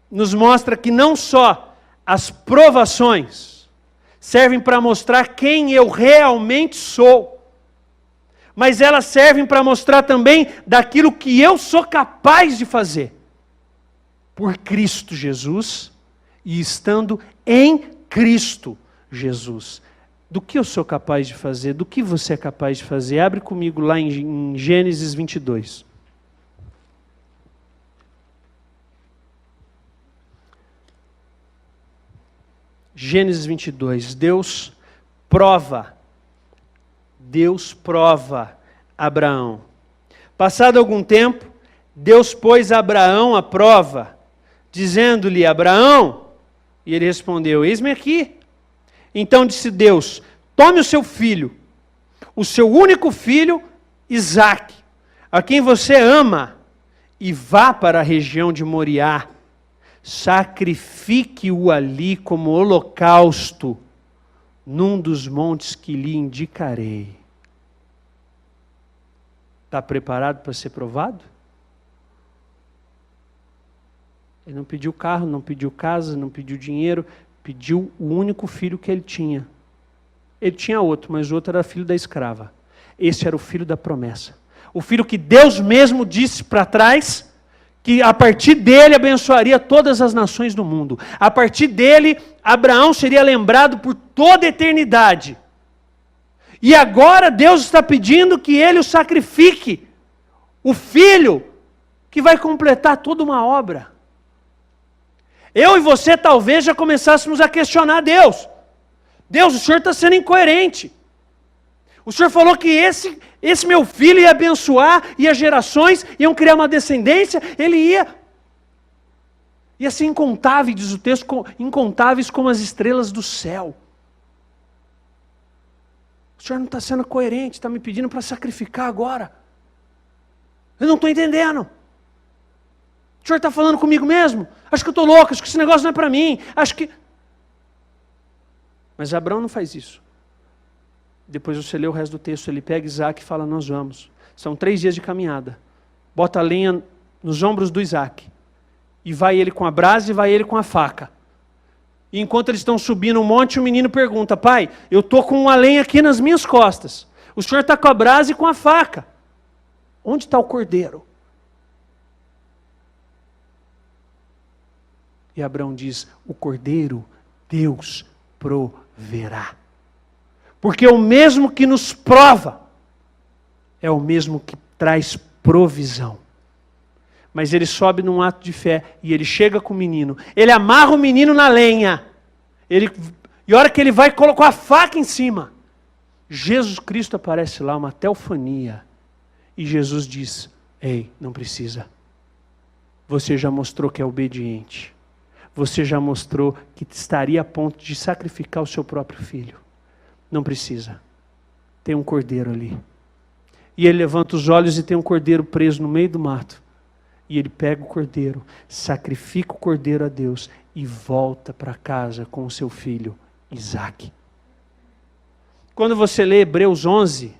nos mostra que não só as provações servem para mostrar quem eu realmente sou, mas elas servem para mostrar também daquilo que eu sou capaz de fazer. Por Cristo Jesus e estando em Cristo Jesus. Do que eu sou capaz de fazer? Do que você é capaz de fazer? Abre comigo lá em Gênesis 22. Gênesis 22. Deus prova Abraão. Passado algum tempo, Deus pôs Abraão à prova, dizendo-lhe, Abraão, e ele respondeu, eis-me aqui. Então disse Deus, tome o seu filho, o seu único filho, Isaque, a quem você ama, e vá para a região de Moriá, sacrifique-o ali como holocausto, num dos montes que lhe indicarei. Está preparado para ser provado? Ele não pediu carro, não pediu casa, não pediu dinheiro, pediu o único filho que ele tinha. Ele tinha outro, mas o outro era filho da escrava. Esse era o filho da promessa. O filho que Deus mesmo disse para trás, que a partir dele abençoaria todas as nações do mundo. A partir dele, Abraão seria lembrado por toda a eternidade. E agora Deus está pedindo que ele o sacrifique. O filho que vai completar toda uma obra. Eu e você talvez já começássemos a questionar Deus. Deus, o Senhor está sendo incoerente. O Senhor falou que esse meu filho ia abençoar, e as gerações iam criar uma descendência, ele ia ser incontável, diz o texto, incontáveis como as estrelas do céu. O Senhor não está sendo coerente, está me pedindo para sacrificar agora. Eu não estou entendendo. O Senhor está falando comigo mesmo? Acho que eu estou louco, acho que esse negócio não é para mim, acho que... Mas Abraão não faz isso. Depois você lê o resto do texto, ele pega Isaque e fala, nós vamos. São 3 dias de caminhada. Bota a lenha nos ombros do Isaque. E vai ele com a brasa e vai ele com a faca. E enquanto eles estão subindo um monte, o menino pergunta, pai, eu estou com uma lenha aqui nas minhas costas. O senhor está com a brasa e com a faca. Onde está o cordeiro? E Abraão diz, o cordeiro Deus proverá. Porque o mesmo que nos prova, é o mesmo que traz provisão. Mas ele sobe num ato de fé, e ele chega com o menino, ele amarra o menino na lenha, e a hora que ele vai, colocou a faca em cima, Jesus Cristo aparece lá, uma teofania, e Jesus diz: ei, não precisa. Você já mostrou que é obediente. Você já mostrou que estaria a ponto de sacrificar o seu próprio filho. Não precisa. Tem um cordeiro ali. E ele levanta os olhos e tem um cordeiro preso no meio do mato. E ele pega o cordeiro, sacrifica o cordeiro a Deus e volta para casa com o seu filho, Isaque. Quando você lê Hebreus 11,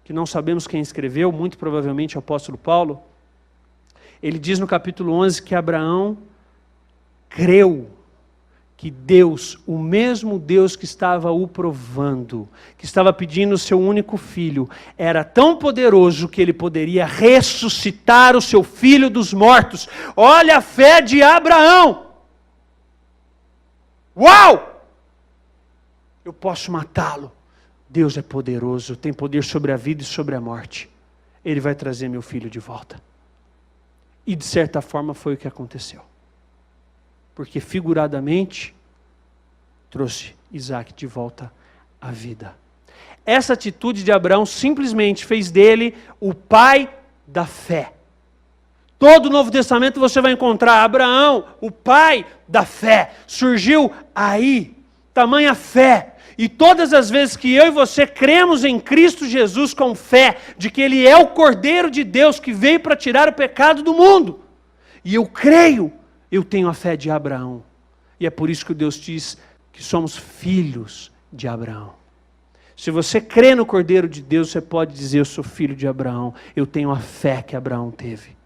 que não sabemos quem escreveu, muito provavelmente o apóstolo Paulo, ele diz no capítulo 11 que Abraão creu que Deus, o mesmo Deus que estava o provando, que estava pedindo o seu único filho, era tão poderoso que ele poderia ressuscitar o seu filho dos mortos. Olha a fé de Abraão! Uau! Eu posso matá-lo. Deus é poderoso, tem poder sobre a vida e sobre a morte. Ele vai trazer meu filho de volta. E de certa forma foi o que aconteceu. Porque figuradamente trouxe Isaque de volta à vida. Essa atitude de Abraão simplesmente fez dele o pai da fé. Todo o Novo Testamento você vai encontrar Abraão, o pai da fé. Surgiu aí, tamanha fé. E todas as vezes que eu e você cremos em Cristo Jesus com fé, de que Ele é o Cordeiro de Deus que veio para tirar o pecado do mundo, e eu creio, eu tenho a fé de Abraão. E é por isso que Deus diz que somos filhos de Abraão. Se você crê no Cordeiro de Deus, você pode dizer: eu sou filho de Abraão, eu tenho a fé que Abraão teve.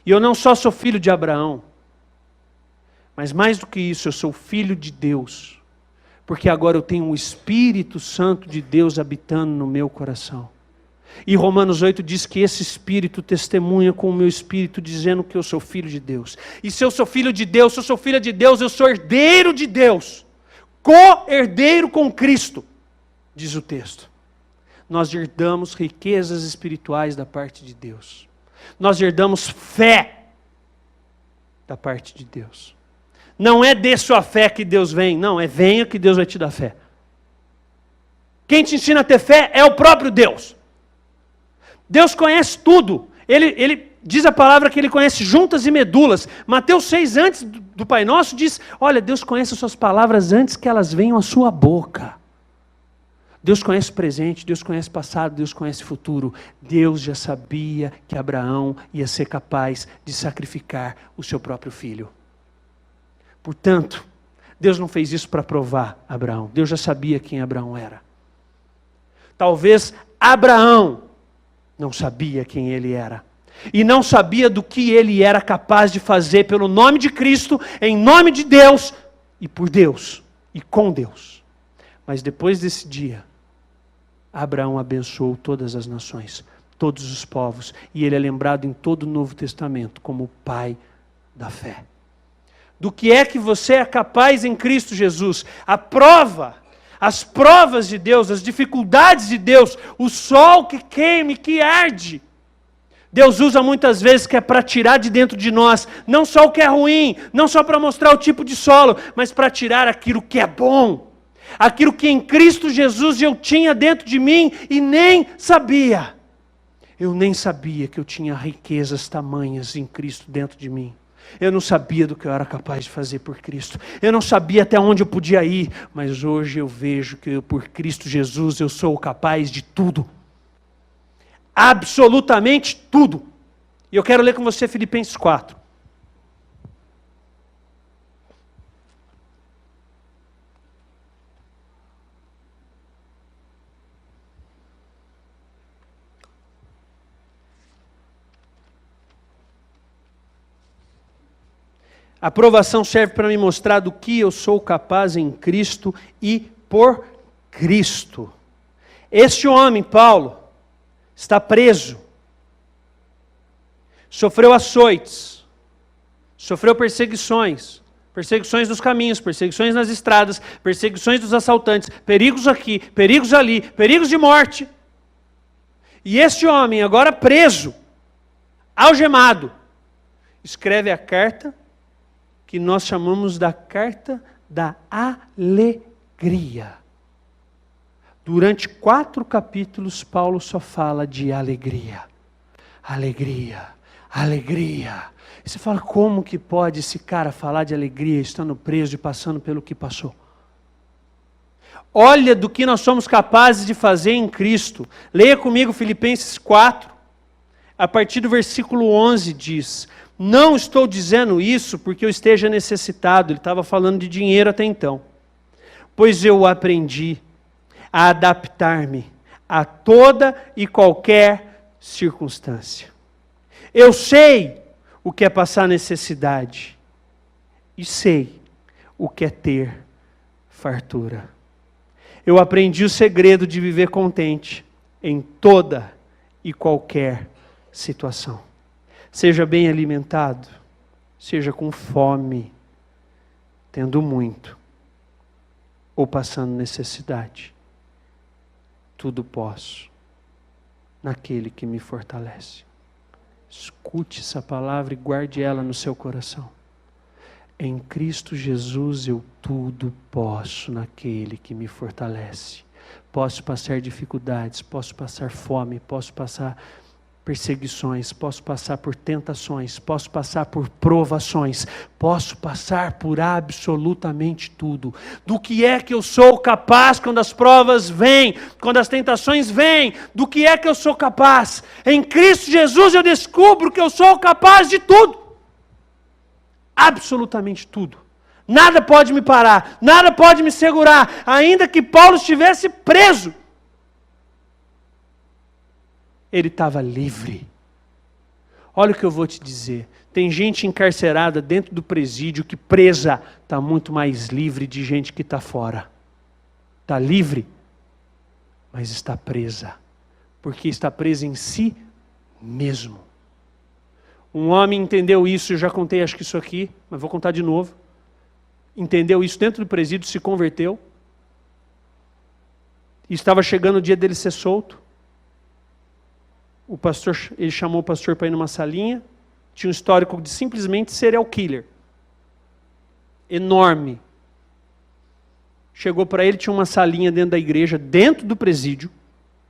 E eu não só sou filho de Abraão, mas mais do que isso, eu sou filho de Deus. Porque agora eu tenho o Espírito Santo de Deus habitando no meu coração. E Romanos 8 diz que esse Espírito testemunha com o meu Espírito, dizendo que eu sou filho de Deus. E se eu sou filho de Deus, se eu sou filha de Deus, eu sou herdeiro de Deus. Co-herdeiro com Cristo, diz o texto. Nós herdamos riquezas espirituais da parte de Deus. Nós herdamos fé da parte de Deus. Não é de sua fé que Deus vem, não, é venha que Deus vai te dar fé. Quem te ensina a ter fé é o próprio Deus. Deus conhece tudo. Ele diz a palavra que Ele conhece juntas e medulas. Mateus 6, antes do Pai Nosso, diz: olha, Deus conhece as suas palavras antes que elas venham à sua boca. Deus conhece o presente, Deus conhece o passado, Deus conhece o futuro. Deus já sabia que Abraão ia ser capaz de sacrificar o seu próprio filho. Portanto, Deus não fez isso para provar Abraão. Deus já sabia quem Abraão era. Talvez Abraão não sabia quem ele era. E não sabia do que ele era capaz de fazer pelo nome de Cristo, em nome de Deus, e por Deus, e com Deus. Mas depois desse dia, Abraão abençoou todas as nações, todos os povos, e ele é lembrado em todo o Novo Testamento como o pai da fé. Do que é que você é capaz em Cristo Jesus? A prova, as provas de Deus, as dificuldades de Deus, o sol que queima e que arde. Deus usa muitas vezes que é para tirar de dentro de nós, não só o que é ruim, não só para mostrar o tipo de solo, mas para tirar aquilo que é bom. Aquilo que em Cristo Jesus eu tinha dentro de mim e nem sabia. Eu nem sabia que eu tinha riquezas tamanhas em Cristo dentro de mim. Eu não sabia do que eu era capaz de fazer por Cristo. Eu não sabia até onde eu podia ir. Mas hoje eu vejo que por Cristo Jesus eu sou capaz de tudo. Absolutamente tudo. E eu quero ler com você Filipenses 4. A aprovação serve para me mostrar do que eu sou capaz em Cristo e por Cristo. Este homem, Paulo, está preso. Sofreu açoites. Sofreu perseguições. Perseguições nos caminhos, perseguições nas estradas, perseguições dos assaltantes, perigos aqui, perigos ali, perigos de morte. E este homem, agora preso, algemado, escreve a carta que nós chamamos da carta da alegria. Durante 4 capítulos, Paulo só fala de alegria. Alegria, alegria. E você fala, como que pode esse cara falar de alegria estando preso e passando pelo que passou? Olha do que nós somos capazes de fazer em Cristo. Leia comigo Filipenses 4, a partir do versículo 11 diz: não estou dizendo isso porque eu esteja necessitado. Ele estava falando de dinheiro até então. Pois eu aprendi a adaptar-me a toda e qualquer circunstância. Eu sei o que é passar necessidade e sei o que é ter fartura. Eu aprendi o segredo de viver contente em toda e qualquer situação. Seja bem alimentado, seja com fome, tendo muito ou passando necessidade. Tudo posso naquele que me fortalece. Escute essa palavra e guarde ela no seu coração. Em Cristo Jesus eu tudo posso naquele que me fortalece. Posso passar dificuldades, posso passar fome, posso passar perseguições, posso passar por tentações, posso passar por provações, posso passar por absolutamente tudo. Do que é que eu sou capaz quando as provas vêm, quando as tentações vêm? Do que é que eu sou capaz? Em Cristo Jesus eu descubro que eu sou capaz de tudo. Absolutamente tudo. Nada pode me parar, nada pode me segurar, ainda que Paulo estivesse preso. Ele estava livre. Olha o que eu vou te dizer. Tem gente encarcerada dentro do presídio que presa está muito mais livre de gente que está fora. Está livre, mas está presa. Porque está presa em si mesmo. Um homem entendeu isso, eu já contei acho que isso aqui, mas vou contar de novo. Entendeu isso dentro do presídio, se converteu. E estava chegando o dia dele ser solto. O pastor, ele chamou o pastor para ir numa salinha, tinha um histórico de simplesmente serial killer. Enorme. Chegou para ele, tinha uma salinha dentro da igreja, dentro do presídio.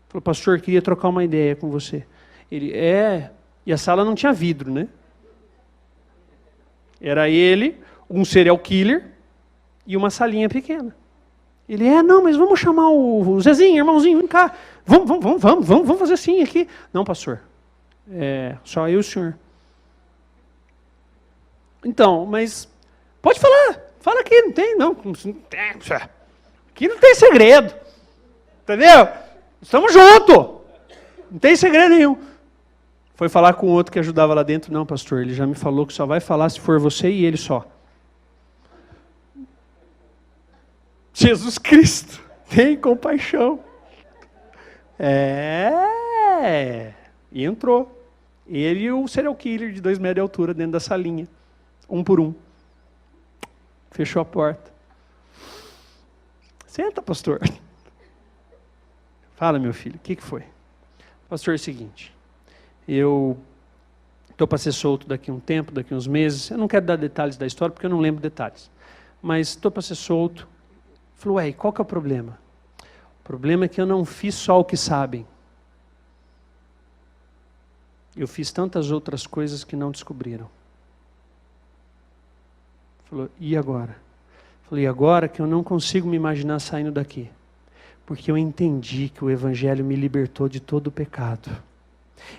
Falou, pastor, queria trocar uma ideia com você. Ele, e a sala não tinha vidro, né? Era ele, um serial killer e uma salinha pequena. Ele, não, mas vamos chamar o Zezinho, irmãozinho, vem cá. Vamos fazer assim aqui. Não, pastor, só eu e o senhor. Então, mas pode falar, fala aqui, não tem, não. Aqui não tem segredo, entendeu? Estamos juntos, não tem segredo nenhum. Foi falar com o outro que ajudava lá dentro, não, pastor, ele já me falou que só vai falar se for você e ele só. Jesus Cristo, tem compaixão. E entrou. Ele e o serial killer de 2 metros de altura dentro da salinha. Um por um. Fechou a porta. Senta, pastor. Fala, meu filho, o que foi? Pastor, é o seguinte. Eu estou para ser solto daqui a um tempo, daqui a uns meses. Eu não quero dar detalhes da história, porque eu não lembro detalhes. Mas estou para ser solto. Falou, e qual que é o problema? O problema é que eu não fiz só o que sabem. Eu fiz tantas outras coisas que não descobriram. Falou, e agora? Falei, agora que eu não consigo me imaginar saindo daqui. Porque eu entendi que o Evangelho me libertou de todo o pecado.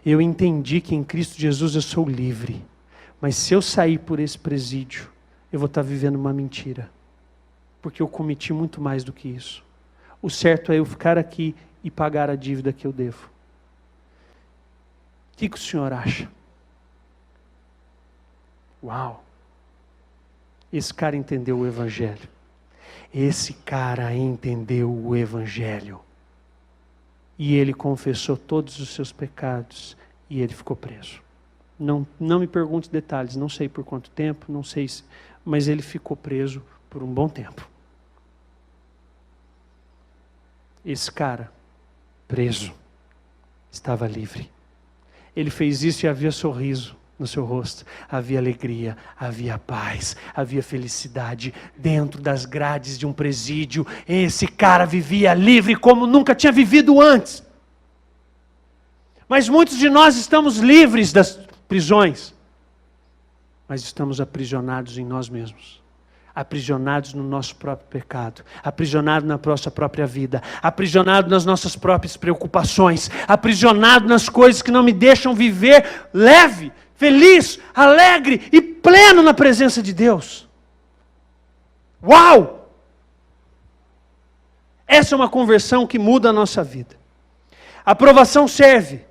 Eu entendi que em Cristo Jesus eu sou livre. Mas se eu sair por esse presídio, eu vou estar vivendo uma mentira. Porque eu cometi muito mais do que isso. O certo é eu ficar aqui e pagar a dívida que eu devo. O que o senhor acha? Uau! Esse cara entendeu o Evangelho. Esse cara entendeu o Evangelho. E ele confessou todos os seus pecados e ele ficou preso. Não me pergunte detalhes, não sei por quanto tempo, não sei mas ele ficou preso por um bom tempo. Esse cara, preso, estava livre. Ele fez isso e havia sorriso no seu rosto. Havia alegria, havia paz, havia felicidade dentro das grades de um presídio. Esse cara vivia livre como nunca tinha vivido antes. Mas muitos de nós estamos livres das prisões, mas estamos aprisionados em nós mesmos, aprisionados no nosso próprio pecado, aprisionados na nossa própria vida, aprisionados nas nossas próprias preocupações, aprisionados nas coisas que não me deixam viver leve, feliz, alegre e pleno na presença de Deus. Uau! Essa é uma conversão que muda a nossa vida. A aprovação serve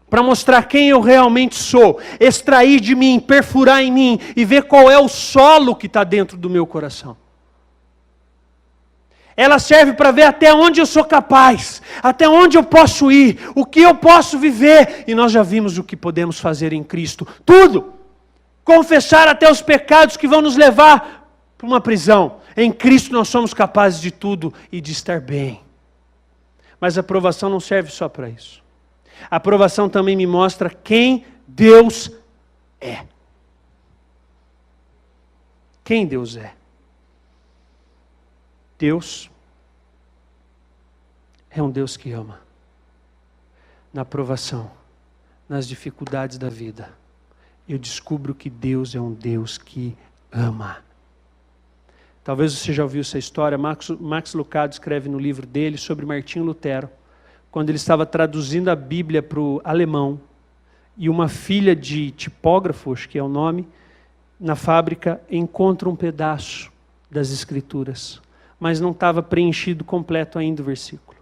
para mostrar quem eu realmente sou, extrair de mim, perfurar em mim e ver qual é o solo que está dentro do meu coração. Ela serve para ver até onde eu sou capaz, até onde eu posso ir, o que eu posso viver. E nós já vimos o que podemos fazer em Cristo. Tudo! Confessar até os pecados que vão nos levar para uma prisão. Em Cristo nós somos capazes de tudo e de estar bem. Mas a aprovação não serve só para isso. A aprovação também me mostra quem Deus é. Quem Deus é? Deus é um Deus que ama. Na aprovação, nas dificuldades da vida, eu descubro que Deus é um Deus que ama. Talvez você já ouviu essa história. Max Lucado escreve no livro dele sobre Martinho Lutero, quando ele estava traduzindo a Bíblia para o alemão, e uma filha de tipógrafo, acho que é o nome, na fábrica, encontra um pedaço das Escrituras, mas não estava preenchido completo ainda o versículo.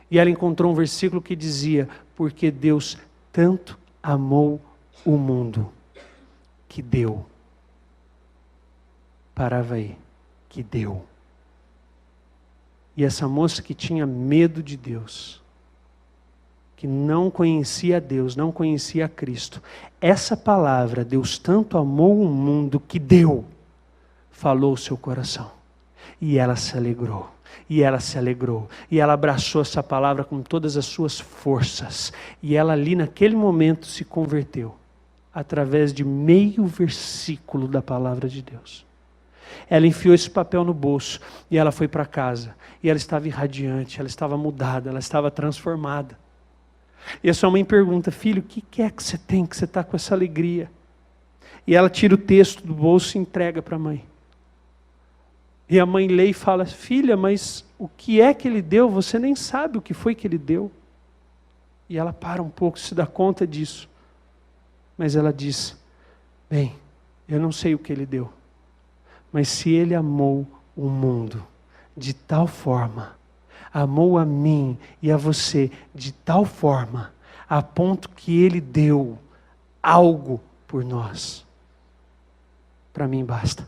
E ela encontrou um versículo que dizia: porque Deus tanto amou o mundo, que deu. Parava aí, que deu. E essa moça que tinha medo de Deus, que não conhecia Deus, não conhecia Cristo, essa palavra, Deus tanto amou o mundo que deu, falou o seu coração. E ela se alegrou, e ela se alegrou, e ela abraçou essa palavra com todas as suas forças. E ela ali naquele momento se converteu, através de meio versículo da palavra de Deus. Ela enfiou esse papel no bolso, e ela foi para casa, e ela estava irradiante, ela estava mudada, ela estava transformada. E a sua mãe pergunta: filho, o que é que você tem, que você está com essa alegria? E ela tira o texto do bolso e entrega para a mãe. E a mãe lê e fala: filha, mas o que é que ele deu? Você nem sabe o que foi que ele deu. E ela para um pouco, se dá conta disso. Mas ela diz: bem, eu não sei o que ele deu, mas se ele amou o mundo de tal forma, amou a mim e a você de tal forma, a ponto que ele deu algo por nós, para mim basta.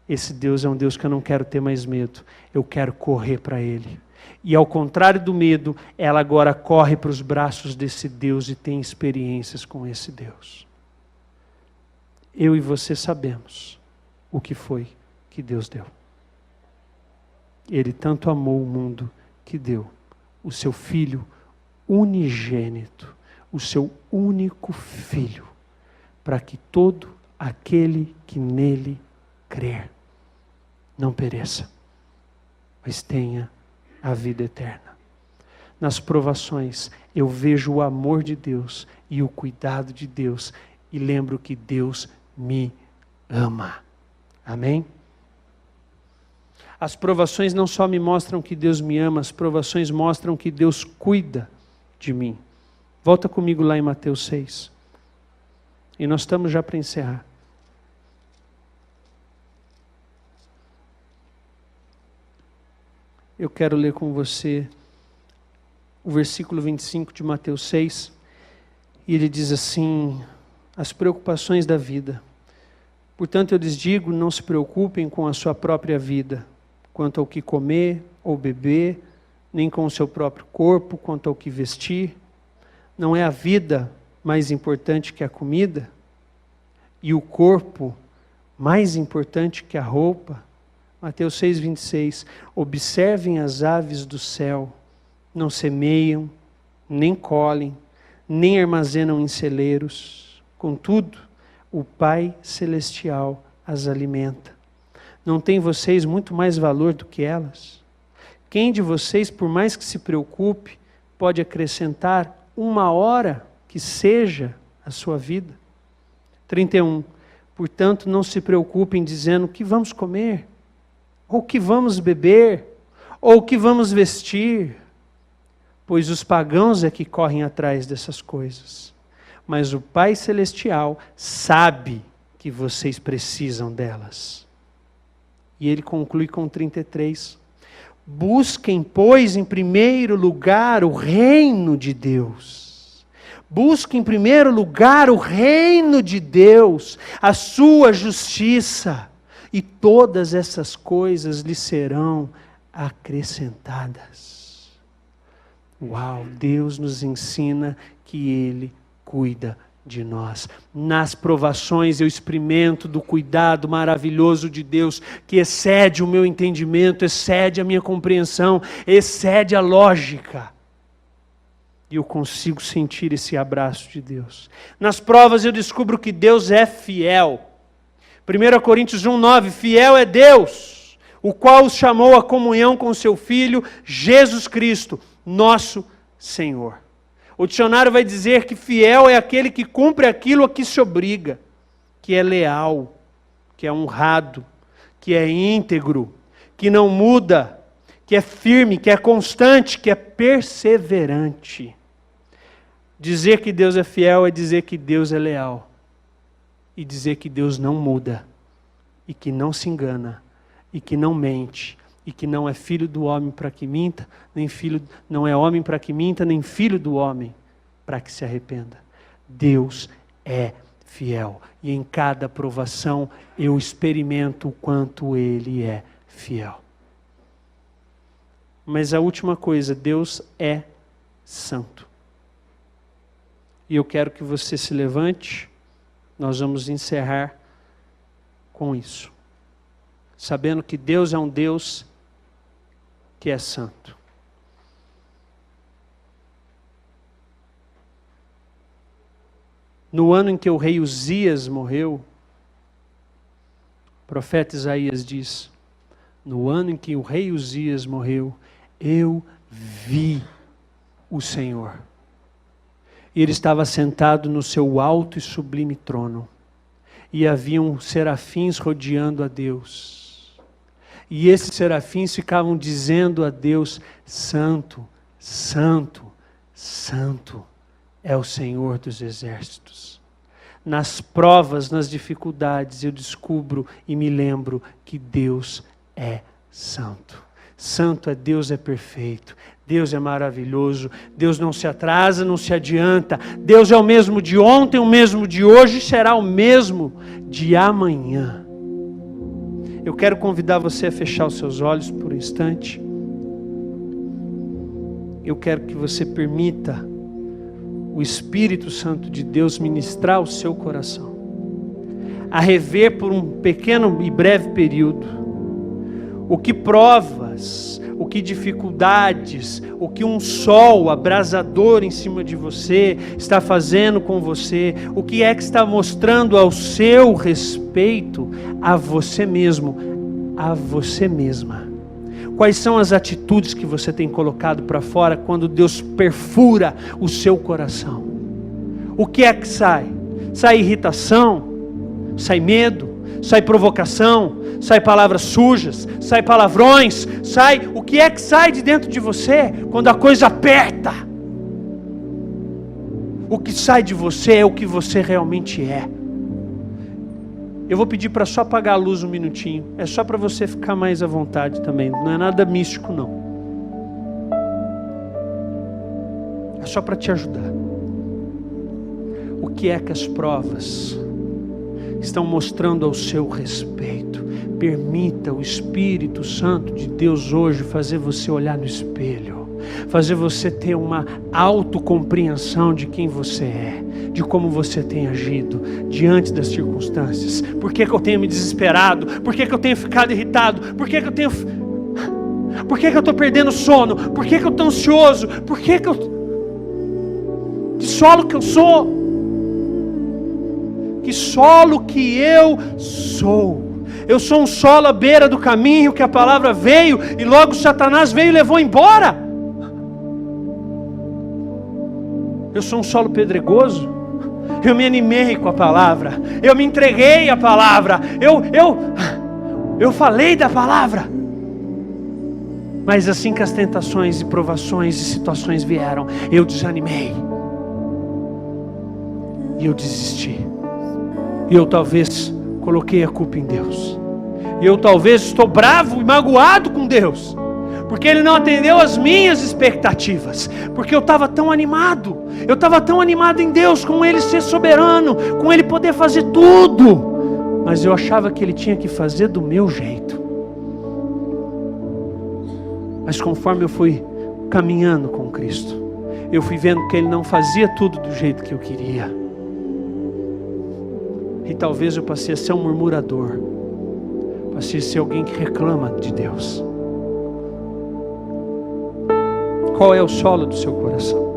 Esse Deus é um Deus que eu não quero ter mais medo, eu quero correr para Ele. E ao contrário do medo, ela agora corre para os braços desse Deus e tem experiências com esse Deus. Eu e você sabemos o que foi que Deus deu. Ele tanto amou o mundo que deu o seu Filho unigênito, o seu único Filho, para que todo aquele que nele crer não pereça, mas tenha a vida eterna. Nas provações eu vejo o amor de Deus e o cuidado de Deus e lembro que Deus me ama. Amém? As provações não só me mostram que Deus me ama, as provações mostram que Deus cuida de mim. Volta comigo lá em Mateus 6. E nós estamos já para encerrar. Eu quero ler com você o versículo 25 de Mateus 6. E ele diz assim: as preocupações da vida. Portanto, eu lhes digo, não se preocupem com a sua própria vida, quanto ao que comer ou beber, nem com o seu próprio corpo, quanto ao que vestir. Não é a vida mais importante que a comida? E o corpo mais importante que a roupa? Mateus 6, 26. Observem as aves do céu, não semeiam, nem colhem, nem armazenam em celeiros. Contudo, o Pai Celestial as alimenta. Não tem vocês muito mais valor do que elas? Quem de vocês, por mais que se preocupe, pode acrescentar 1 hora que seja a sua vida? 31. Portanto, não se preocupem dizendo o que vamos comer, ou o que vamos beber, ou o que vamos vestir, pois os pagãos é que correm atrás dessas coisas. Mas o Pai Celestial sabe que vocês precisam delas. E ele conclui com 33. Busquem, pois, em primeiro lugar o reino de Deus. Busquem em primeiro lugar o reino de Deus, a sua justiça, e todas essas coisas lhe serão acrescentadas. Uau, Deus nos ensina que Ele cuida de nós. Nas provações eu experimento do cuidado maravilhoso de Deus, que excede o meu entendimento, excede a minha compreensão, excede a lógica. E eu consigo sentir esse abraço de Deus. Nas provas eu descubro que Deus é fiel. 1 Coríntios 1:9, fiel é Deus, o qual os chamou à comunhão com seu Filho, Jesus Cristo, nosso Senhor. O dicionário vai dizer que fiel é aquele que cumpre aquilo a que se obriga, que é leal, que é honrado, que é íntegro, que não muda, que é firme, que é constante, que é perseverante. Dizer que Deus é fiel é dizer que Deus é leal. E dizer que Deus não muda, e que não se engana, e que não mente, e que não é filho do homem para que minta, não é homem para que minta, nem filho do homem para que se arrependa. Deus é fiel. E em cada provação eu experimento o quanto Ele é fiel. Mas a última coisa, Deus é santo. E eu quero que você se levante. Nós vamos encerrar com isso. Sabendo que Deus é um Deus que é santo. No ano em que o rei Uzias morreu, o profeta Isaías diz, no ano em que o rei Uzias morreu, eu vi o Senhor. E ele estava sentado no seu alto e sublime trono. E haviam serafins rodeando a Deus. E esses serafins ficavam dizendo a Deus, Santo, Santo, Santo é o Senhor dos exércitos. Nas provas, nas dificuldades, eu descubro e me lembro que Deus é santo. Santo é Deus, é perfeito. Deus é maravilhoso. Deus não se atrasa, não se adianta. Deus é o mesmo de ontem, o mesmo de hoje e será o mesmo de amanhã. Eu quero convidar você a fechar os seus olhos por um instante. Eu quero que você permita o Espírito Santo de Deus ministrar o seu coração, a rever por um pequeno e breve período o que provas, o que dificuldades, o que um sol abrasador em cima de você está fazendo com você, o que é que está mostrando ao seu respeito a você mesmo, a você mesma. Quais são as atitudes que você tem colocado para fora quando Deus perfura o seu coração? O que é que sai? Sai irritação? Sai medo? Sai provocação? Sai palavras sujas? Sai palavrões? Sai? O que é que sai de dentro de você quando a coisa aperta? O que sai de você é o que você realmente é. Eu vou pedir para só apagar a luz um minutinho. É só para você ficar mais à vontade também. Não é nada místico, não. É só para te ajudar. O que é que as provas estão mostrando ao seu respeito? Permita o Espírito Santo de Deus hoje fazer você olhar no espelho. Fazer você ter uma autocompreensão de quem você é, de como você tem agido diante das circunstâncias. Por que eu tenho me desesperado? Por que eu tenho ficado irritado? Por que eu estou perdendo sono? Por que eu estou ansioso? Me solo que eu sou. Que solo que eu sou. Eu sou um solo à beira do caminho que a palavra veio e logo Satanás veio e levou embora. Eu sou um solo pedregoso. Eu me animei com a palavra. Eu me entreguei à palavra. Eu falei da palavra. Mas assim que as tentações e provações e situações vieram, eu desanimei. E eu desisti. E eu talvez coloquei a culpa em Deus. E eu talvez estou bravo e magoado com Deus, porque Ele não atendeu as minhas expectativas. Porque eu estava tão animado. Eu estava tão animado em Deus, com Ele ser soberano, com Ele poder fazer tudo. Mas eu achava que Ele tinha que fazer do meu jeito. Mas conforme eu fui caminhando com Cristo, eu fui vendo que Ele não fazia tudo do jeito que eu queria. E talvez eu passei a ser um murmurador. Passei a ser alguém que reclama de Deus. Qual é o solo do seu coração?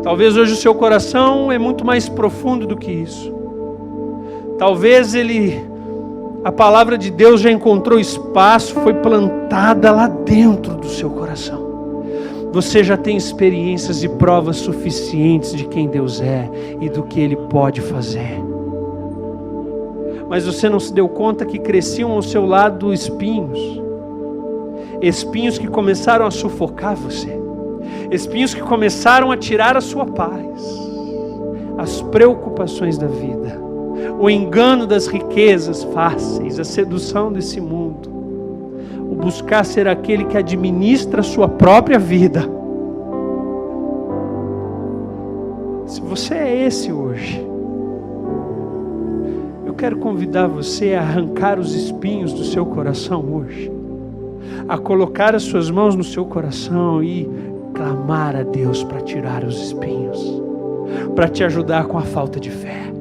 Talvez hoje o seu coração é muito mais profundo do que isso. Talvez a palavra de Deus já encontrou espaço, foi plantada lá dentro do seu coração. Você já tem experiências e provas suficientes de quem Deus é e do que Ele pode fazer. Mas você não se deu conta que cresciam ao seu lado espinhos. Espinhos que começaram a sufocar você. Espinhos que começaram a tirar a sua paz. As preocupações da vida. O engano das riquezas fáceis. A sedução desse mundo. O buscar ser aquele que administra a sua própria vida. Se você é esse hoje, eu quero convidar você a arrancar os espinhos do seu coração hoje. A colocar as suas mãos no seu coração e clamar a Deus para tirar os espinhos. Para te ajudar com a falta de fé.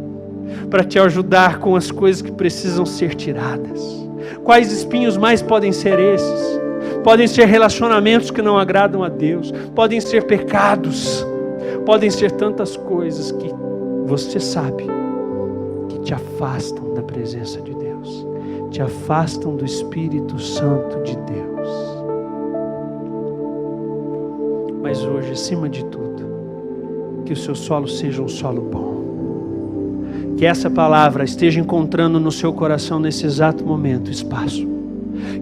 Para te ajudar com as coisas que precisam ser tiradas. Quais espinhos mais podem ser esses? Podem ser relacionamentos que não agradam a Deus. Podem ser pecados. Podem ser tantas coisas que você sabe que te afastam da presença de Deus. Te afastam do Espírito Santo de Deus. Mas hoje, acima de tudo, que o seu solo seja um solo bom. Que essa palavra esteja encontrando no seu coração nesse exato momento espaço.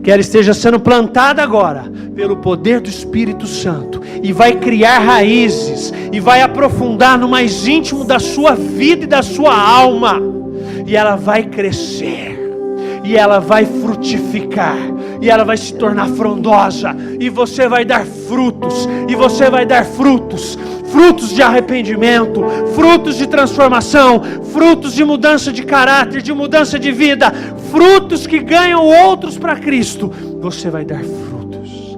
Que ela esteja sendo plantada agora pelo poder do Espírito Santo e vai criar raízes e vai aprofundar no mais íntimo da sua vida e da sua alma. E ela vai crescer. E ela vai frutificar, e ela vai se tornar frondosa, e você vai dar frutos, e você vai dar frutos, frutos de arrependimento, frutos de transformação, frutos de mudança de caráter, de mudança de vida, frutos que ganham outros para Cristo. Você vai dar frutos,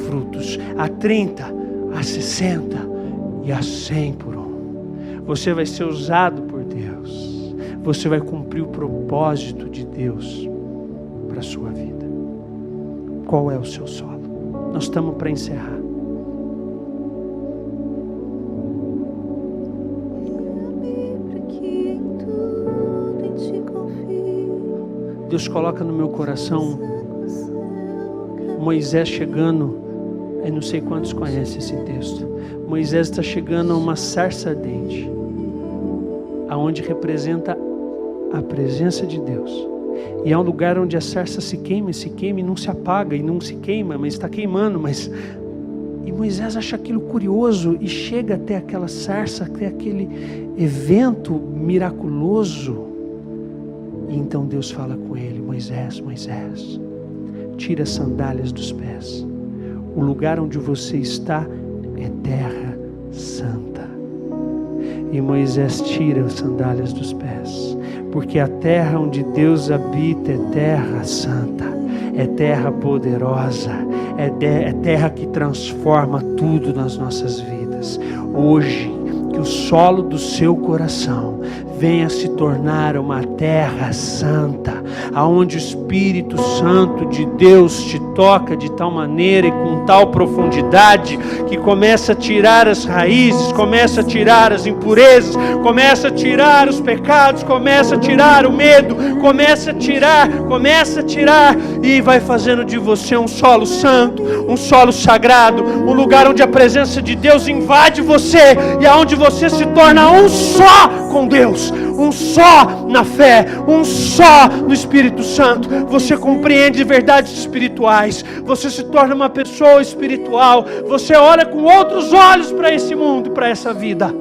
frutos a 30, a 60 e a 100 por um. Você vai ser usado por Deus. Você vai cumprir o propósito de Deus para a sua vida. Qual é o seu solo? Nós estamos para encerrar. Deus coloca no meu coração Moisés chegando, eu não sei quantos conhecem esse texto. Moisés está chegando a uma sarça ardente, aonde representa a presença de Deus. E é um lugar onde a sarça se queima e não se apaga, e não se queima, mas está queimando. E Moisés acha aquilo curioso e chega até aquela sarça, até aquele evento miraculoso. E então Deus fala com ele: Moisés, Moisés, tira as sandálias dos pés. O lugar onde você está é terra santa. E Moisés tira as sandálias dos pés, porque a terra onde Deus habita é terra santa, é terra poderosa, é terra que transforma tudo nas nossas vidas. Hoje, que o solo do seu coração venha se tornar uma terra santa, aonde o Espírito Santo de Deus te toca de tal maneira e com tal profundidade que começa a tirar as raízes, começa a tirar as impurezas, começa a tirar os pecados, começa a tirar o medo, começa a tirar e vai fazendo de você um solo santo, um solo sagrado, um lugar onde a presença de Deus invade você e aonde você se torna um só com Deus, um só na fé, um só no Espírito Santo. Você compreende verdades espirituais, você se torna uma pessoa espiritual, você olha com outros olhos para esse mundo, para essa vida.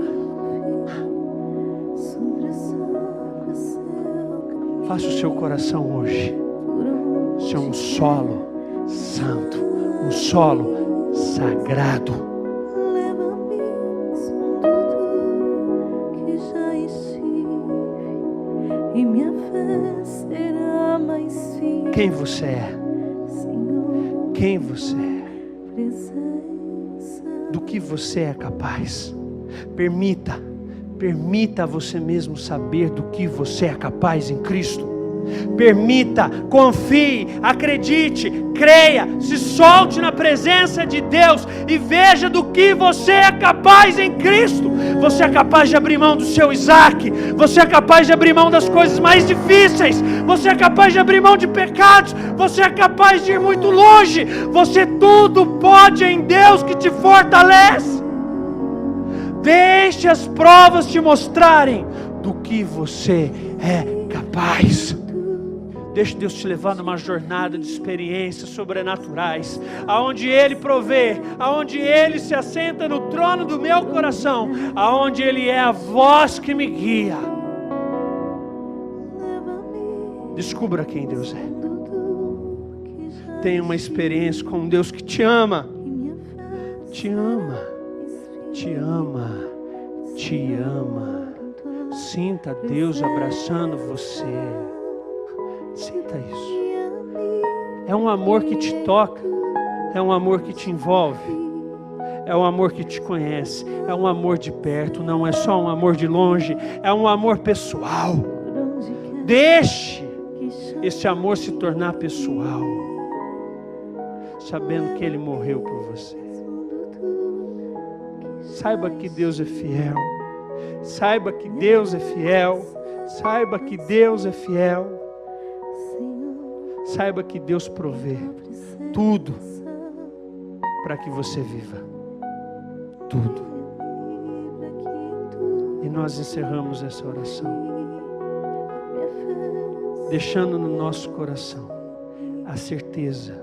Faça o seu coração hoje ser um solo santo, um solo sagrado. Quem você é? Quem você é? Do que você é capaz? Permita a você mesmo saber do que você é capaz em Cristo. Permita, confie, acredite, creia, se solte na presença de Deus e veja do que você é capaz em Cristo. Você é capaz de abrir mão do seu Isaac, você é capaz de abrir mão das coisas mais difíceis, você é capaz de abrir mão de pecados, você é capaz de ir muito longe, você tudo pode em Deus que te fortalece. Deixe as provas te mostrarem do que você é capaz. Deixe Deus te levar numa jornada de experiências sobrenaturais, aonde Ele provê, aonde Ele se assenta no trono do meu coração, aonde Ele é a voz que me guia. Descubra quem Deus é. Tenha uma experiência com um Deus que te ama. Te ama. Te ama. Te ama. Sinta Deus abraçando você. Sinta isso. É um amor que te toca, é um amor que te envolve, é um amor que te conhece, é um amor de perto, não é só um amor de longe, é um amor pessoal. Deixe esse amor se tornar pessoal, sabendo que Ele morreu por você. Saiba que Deus é fiel, saiba que Deus é fiel, saiba que Deus é fiel. Saiba que Deus provê tudo para que você viva. Tudo. E nós encerramos essa oração deixando no nosso coração a certeza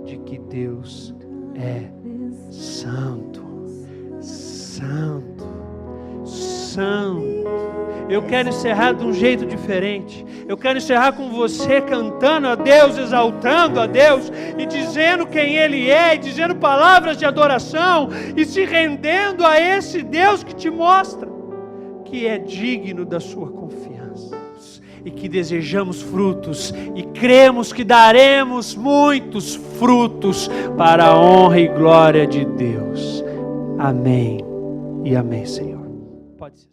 de que Deus é santo. Santo. Santo. Eu quero encerrar de um jeito diferente. Eu quero encerrar com você cantando a Deus, exaltando a Deus e dizendo quem Ele é, e dizendo palavras de adoração e se rendendo a esse Deus que te mostra que é digno da sua confiança e que desejamos frutos e cremos que daremos muitos frutos para a honra e glória de Deus. Amém e amém, Senhor. Pode ser.